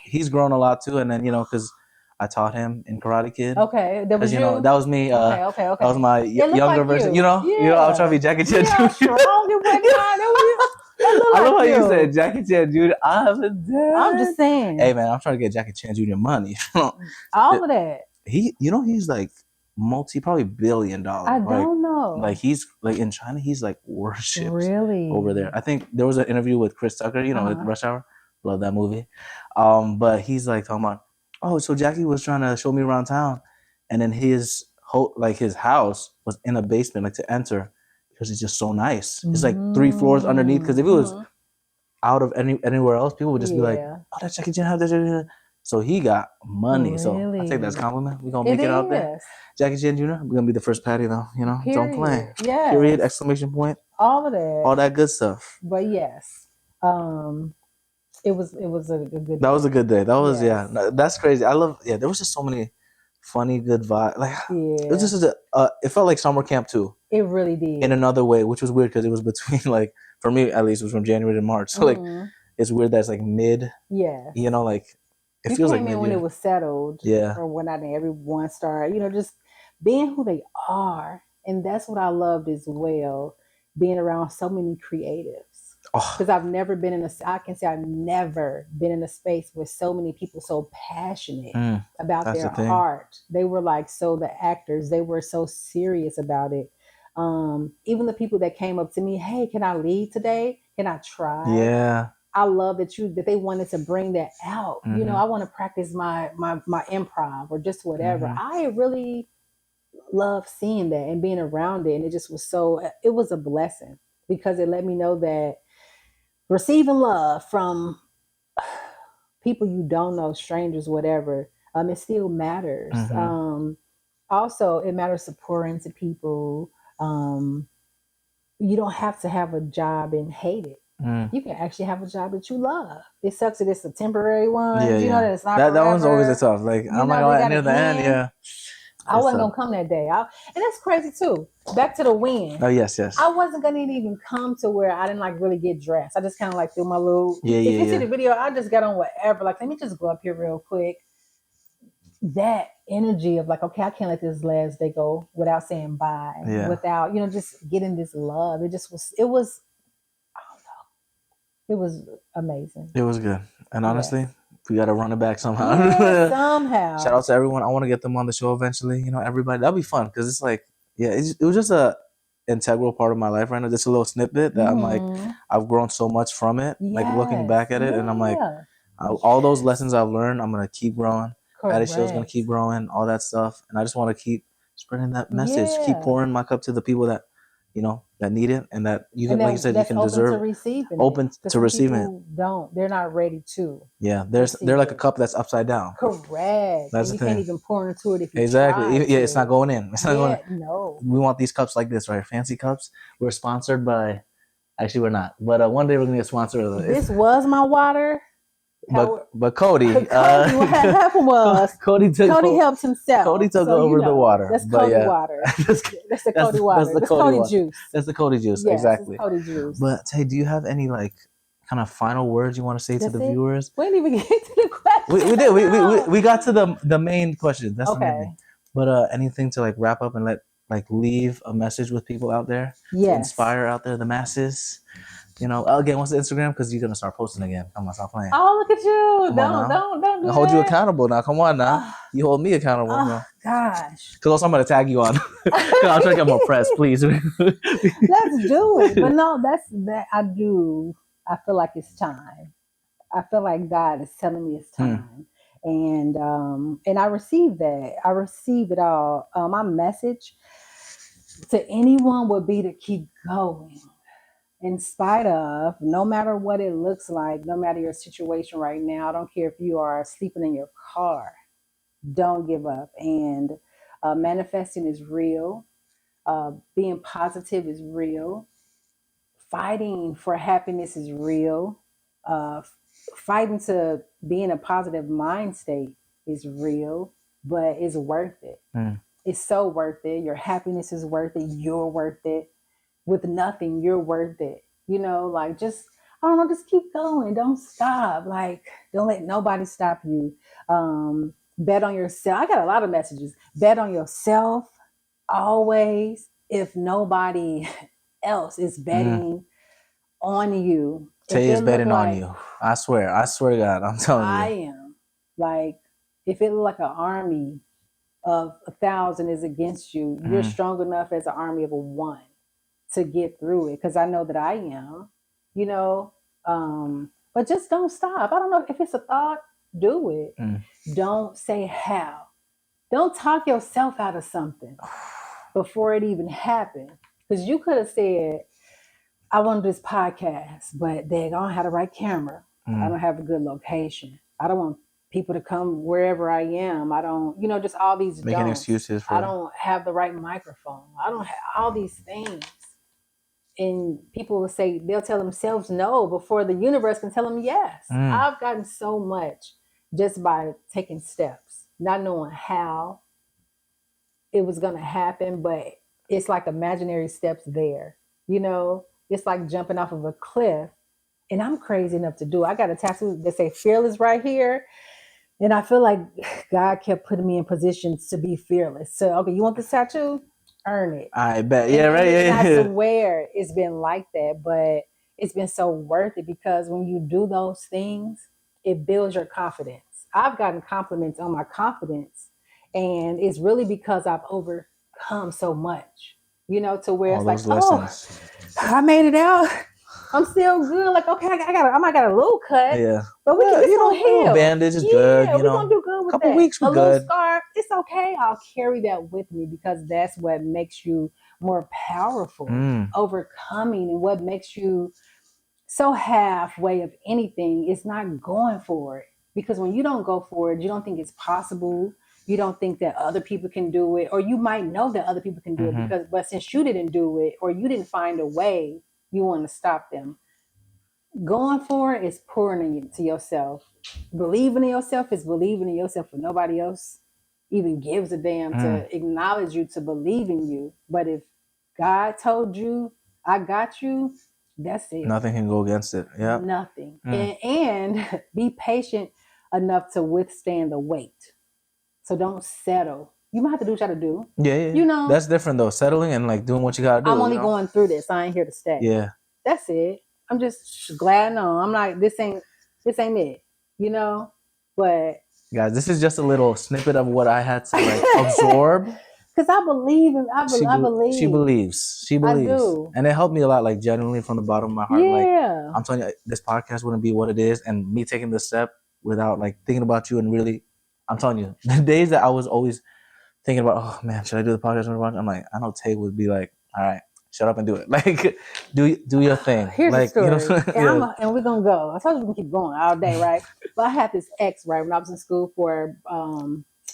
A: he's grown a lot too, and then because I taught him in Karate Kid.
B: Okay, that was you.
A: That was me. Okay. That was my younger version. I was trying to be Jackie Chan Jr. I love how you said Jackie Chan Jr.
B: I'm just saying.
A: Hey man, I'm trying to get Jackie Chan Jr. money.
B: All of that.
A: He's like probably $1 billion.
B: I don't know.
A: Like he's like in China, he's like worshipped
B: over
A: there. I think there was an interview with Chris Tucker, with Rush Hour. Love that movie. But he's like talking about, oh, so Jackie was trying to show me around town, and then his house was in a basement, like to enter, because it's just so nice. It's like 3 floors underneath. Because if it was out of anywhere else, people would just be like, oh, that's Jackie Chan house. So he got money. Really? So I take that as a compliment. We're going to make it out there. Jackie Chan Jr., we're going to be the first patty though, Period. Don't play.
B: Yes.
A: Period, exclamation point.
B: All of that.
A: All that good stuff.
B: But yes, it was a good day.
A: That was a good day. That was, that's crazy. I love, there was just so many funny, good vibes. Like, it was just, it felt like summer camp too.
B: It really did.
A: In another way, which was weird because it was between like, for me at least, it was from January to March. So like, it's weird that's like mid.
B: Yeah.
A: Like, it
B: you
A: feels
B: came
A: like
B: in when it was settled.
A: Yeah.
B: Or when everyone started, just being who they are. And that's what I loved as well, being around so many creatives. Because I've never been I can say I've never been in a space with so many people so passionate about their art. They were like, the actors, they were so serious about it. Even the people that came up to me, hey, can I lead today? Can I try?
A: Yeah.
B: I love that they wanted to bring that out. I want to practice my improv or just whatever. I really love seeing that and being around it. And it just was it was a blessing, because it let me know that receiving love from people you don't know, strangers, whatever, it still matters. Also, it matters to pour into people. You don't have to have a job and hate it. You can actually have a job that you love. It sucks that it's a temporary one.
A: Yeah,
B: you know that it's not
A: that one's always a tough. Like, I'm not going near the end. Yeah.
B: I wasn't going to come that day. And that's crazy too. Back to the win.
A: Oh, yes.
B: I wasn't going to even come to where I didn't like really get dressed. I just kind of like threw my little, if you see the video, I just got on whatever. Like, let me just go up here real quick. That energy of like, okay, I can't let this last day go without saying bye.
A: Yeah.
B: Without, just getting this love. It was, I don't know. It was amazing.
A: It was good. And honestly, we got to run it back somehow.
B: Yeah, somehow.
A: Shout out to everyone. I want to get them on the show eventually. Everybody. That'll be fun, because it's like, it was just a integral part of my life right now. Just a little snippet that I'm like, I've grown so much from it. Like looking back at it, and I'm like, all those lessons I've learned, I'm gonna keep growing. Patty Show's gonna keep growing, all that stuff, and I just want to keep spreading that message, keep pouring my cup to the people that that need it, and that you can,
B: And
A: like you said, you
B: that's
A: can
B: open to
A: deserve,
B: receiving
A: open
B: it. Because
A: to
B: some
A: receiving it.
B: people don't. They're not ready to
A: Yeah, they're
B: receive
A: like a
B: it.
A: cup that's upside down.
B: Correct.
A: That's
B: And
A: the
B: you can't
A: thing.
B: even pour into it if you
A: Exactly.
B: try
A: Yeah, it's not
B: to.
A: going in. It's not going
B: Yeah,
A: in.
B: no.
A: We want these cups like this, right? Fancy cups. We're sponsored by. Actually, we're not. But one day we're gonna get sponsored.
B: This was my water.
A: But Cody,
B: Cody, what happened was Cody helped himself.
A: Cody took
B: So,
A: over the water.
B: That's
A: But
B: Cody
A: yeah,
B: water.
A: that's
B: That's the Cody water.
A: the
B: That's
A: Cody
B: Cody
A: water.
B: juice.
A: That's the Cody juice.
B: Yes,
A: Exactly.
B: it's Cody juice.
A: But hey, do you have any like kind of final words you want to say to the viewers?
B: We didn't even get to the question.
A: We did. We got to the main question. That's the main
B: Okay.
A: thing. But anything to like wrap up and leave a message with people out there to
B: Yes.
A: inspire out there the masses. Again, what's the Instagram? Because you're gonna start posting again. Come on, stop playing.
B: Oh, look at you!
A: Come on
B: Don't do
A: I'll hold you
B: that.
A: accountable now. Come on now. You hold me accountable.
B: Oh gosh.
A: Because also I'm gonna tag you on. I'm trying to get more press, please.
B: Let's do it. But no, that's that I do. I feel like it's time. I feel like God is telling me it's time. And I receive that. I receive it all. My message to anyone would be to keep going. In spite of, no matter what it looks like, no matter your situation right now, I don't care if you are sleeping in your car, don't give up. And manifesting is real. Being positive is real. Fighting for happiness is real. Fighting to be in a positive mind state is real, but it's worth it. It's so worth it. Your happiness is worth it. You're worth it. With nothing, you're worth it. Just, I don't know, just keep going. Don't stop. Like, don't let nobody stop you. Bet on yourself. I got a lot of messages. Bet on yourself always. If nobody else is betting on you.
A: Tay is betting on you. I swear to God, I'm telling you.
B: I am. Like, if it look like an army of 1,000 is against you, you're strong enough as an army of 1 to get through it, because I know that I am, but just don't stop. I don't know if it's a thought, do it. Don't say how. Don't talk yourself out of something before it even happened, because you could have said, I want this podcast, but I don't have the right camera. I don't have a good location. I don't want people to come wherever I am. I don't, just all these
A: making excuses for
B: I don't have the right microphone. I don't have all these things. And people will say, they'll tell themselves no before the universe can tell them yes. I've gotten so much just by taking steps, not knowing how it was going to happen, but it's like imaginary steps there. It's like jumping off of a cliff, and I'm crazy enough to do it. I got a tattoo that say fearless right here. And I feel like God kept putting me in positions to be fearless. So, okay, you want this tattoo? Earn it.
A: I bet. Yeah, right. Yeah.
B: I swear it's been like that, but it's been so worth it, because when you do those things, it builds your confidence. I've gotten compliments on my confidence, and it's really because I've overcome so much, to where
A: all
B: it's like,
A: lessons.
B: I made it out. I'm still good. Like, okay, I might got a little cut.
A: Yeah.
B: But we can get heal.
A: Bandage is good.
B: We're going to do good with
A: couple
B: that.
A: Weeks, we're good.
B: Little scar, it's okay. I'll carry that with me, because that's what makes you more powerful, overcoming, and what makes you so halfway of anything is not going for it. Because when you don't go for it, you don't think it's possible. You don't think that other people can do it, or you might know that other people can do it, but since you didn't do it, or you didn't find a way, you want to stop them. Going for it is pouring into yourself. Believing in yourself is believing in yourself when nobody else even gives a damn to acknowledge you, to believe in you. But if God told you, I got you, that's it.
A: Nothing can go against it. Yeah.
B: Nothing. And be patient enough to withstand the weight. So don't settle. You might have to do what you got to do.
A: Yeah. That's different though. Settling and like doing what you got to do.
B: I'm only going through this. I ain't here to stay.
A: Yeah.
B: That's it. I'm just glad I'm like, this ain't it, but
A: guys, this is just a little snippet of what I had to like absorb.
B: Because I believe in, I believe.
A: She believes.
B: I do.
A: And it helped me a lot, like genuinely from the bottom of my heart.
B: Yeah.
A: Like, I'm telling you, this podcast wouldn't be what it is. And me taking this step without like thinking about you, and really, I'm telling you, the days that I was always thinking about, oh man, should I do the podcast? I'm like, I know Tay would be like, all right, shut up and do it. Like, do your thing.
B: Here's
A: like,
B: the
A: you
B: story.
A: know,
B: And,
A: yeah.
B: and we're going to go. I told you we can keep going all day, right? But I had this ex, right, when I was in school for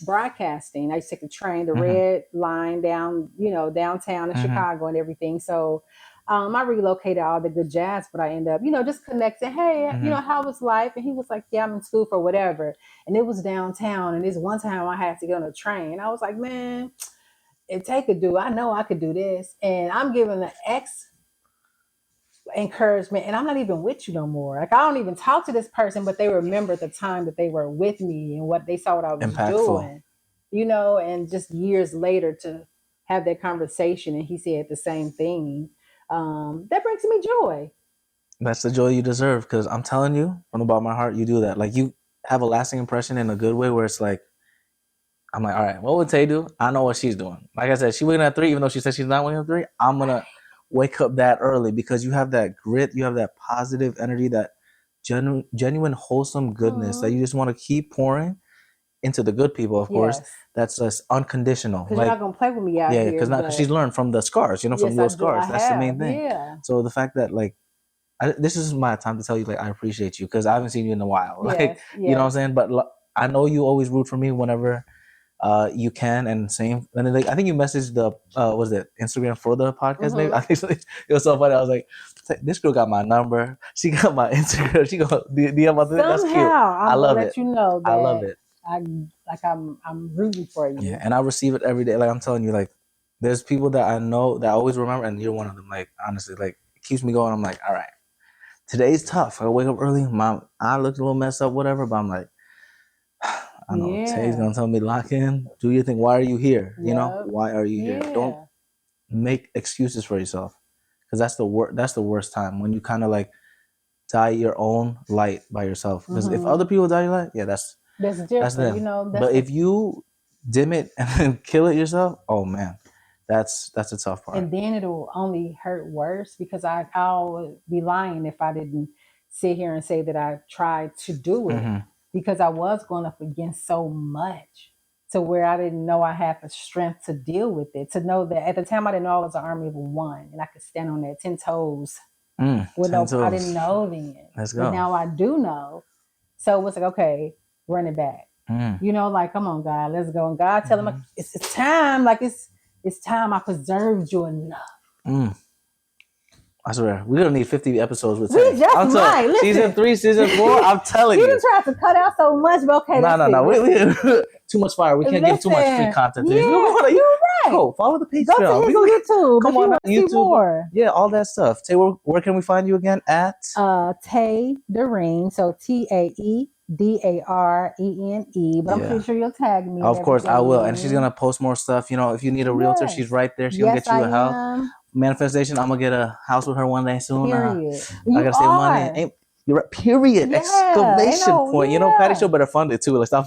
B: broadcasting. I used to take the train, the red line down, downtown in Chicago and everything. So I relocated all the good jazz, but I ended up, just connecting. Hey, how was life? And he was like, yeah, I'm in school for whatever. And it was downtown. And this one time I had to get on a train. And I was like, man, if Tay could do, I know I could do this. And I'm giving the ex encouragement, and I'm not even with you no more. Like, I don't even talk to this person, but they remember the time that they were with me and what they saw what I was
A: Impactful.
B: doing, and just years later to have that conversation, and he said the same thing. That brings me joy.
A: That's the joy you deserve, because I'm telling you, from the bottom of my heart, you do that. Like, you have a lasting impression in a good way, where it's like, I'm like, all right, what would Tay do? I know what she's doing. Like I said, she waking up at 3, even though she said she's not waking up at 3. I'm gonna wake up that early, because you have that grit, you have that positive energy, that genuine wholesome goodness that you just want to keep pouring into the good people, of course. That's just unconditional.
B: Because you're not gonna play with me out here.
A: Because she's learned from the scars, from those scars. That's the main thing.
B: Yeah.
A: So the fact that, like, this is my time to tell you, like, I appreciate you, because I haven't seen you in a while. Like, you know what I'm saying? But I know you always root for me whenever you can, and same. And then, like, I think you messaged the was it Instagram for the podcast name? I think it was so funny. I was like, this girl got my number. She got my Instagram. She go DM about this. That's cute. I love it.
B: You know that
A: I love it.
B: I'm rooting for you.
A: Yeah, and I receive it every day. Like, I'm telling you, like, there's people that I know that I always remember, and you're one of them. Like, honestly, like, it keeps me going. I'm like, all right, today's tough. I wake up early. I look a little messed up, whatever, but I'm like, I know Tay's gonna tell me, lock in, do your thing. Why are you here? Why are you here? Don't make excuses for yourself, because that's the worst time, when you kind of like die your own light by yourself. Because if other people die your light, that's different. That's them. But if you dim it and then kill it yourself, oh man, that's a tough part.
B: And then it'll only hurt worse, because I'll be lying if I didn't sit here and say that I tried to do it. Because I was going up against so much, to where I didn't know I had the strength to deal with it. To know that at the time I didn't know I was an army of one, and I could stand on that 10 toes. I didn't know then.
A: Let's go.
B: But now I do know. So it's like, okay, run it back. Like, come on, God, let's go. And God tell him, it's time. Like, it's time. I preserved you enough.
A: I swear, we're gonna need 50 episodes with
B: Tay. We just might. Listen.
A: Season 3, season 4. I'm telling you.
B: You tried to cut out so much, but okay.
A: No. We too much fire. We can't give too much free content.
B: Yeah, you're right.
A: Go follow the Patreon.
B: Go to his YouTube.
A: Come on, YouTube.
B: More.
A: Yeah, all that stuff. Tay, where can we find you again? At
B: Tay Darene. So TAEDARENE. But I'm pretty sure you'll tag me.
A: Of course, I will. And she's gonna post more stuff. If you need a realtor, she's right there. She's gonna get you a house. Manifestation. I'm gonna get a house with her one day soon. I gotta save money. You're right. Period. Exclamation point. Patty Show better fund it too. Let's stop.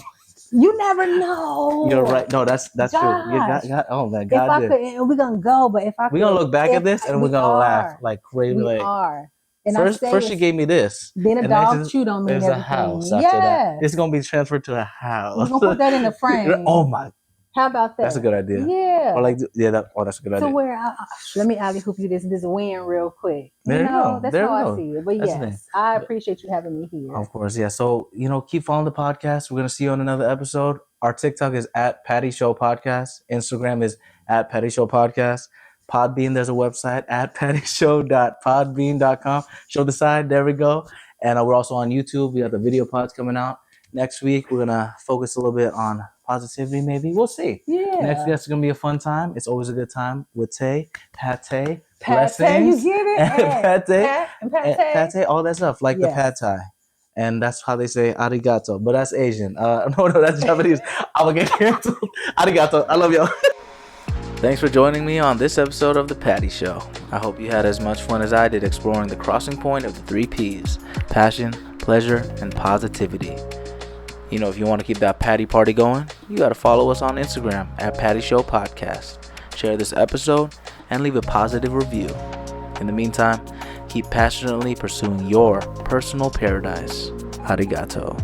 B: You never know.
A: You're right. No, that's true. God, oh man, God did.
B: We're gonna go, but we're
A: gonna look back at this and we're gonna laugh like crazy.
B: We are. And
A: first she gave me this.
B: Then a dog chewed on me. There's
A: a house after that. It's gonna be transferred to a house.
B: We're gonna put that in the frame.
A: Oh my.
B: How about that?
A: That's a good idea.
B: Yeah.
A: Or that's a good idea.
B: So let me alley-hoop you this win real quick.
A: There you go.
B: That's how I see it. But yes, I appreciate you having me here.
A: Of course, yeah. So, keep following the podcast. We're going to see you on another episode. Our TikTok is at Patty Show Podcast. Instagram is at Patty Show Podcast. Podbean, there's a website at pattyshow.podbean.com. Show the side. There we go. And we're also on YouTube. We got the video pods coming out. Next week, we're going to focus a little bit on positivity, maybe. We'll see.
B: Yeah.
A: Next week, it's going to be a fun time. It's always a good time with Tay, Pate,
B: blessings. You get it?
A: Pate, all that stuff, like the pad thai. And that's how they say arigato, but that's Asian. No, that's Japanese. I'm going to get canceled. Arigato. I love y'all. Thanks for joining me on this episode of The Patty Show. I hope you had as much fun as I did exploring the crossing point of the 3 Ps: passion, pleasure, and positivity. If you want to keep that Patty party going, you got to follow us on Instagram at Patty Show Podcast. Share this episode and leave a positive review. In the meantime, keep passionately pursuing your personal paradise. Arigato.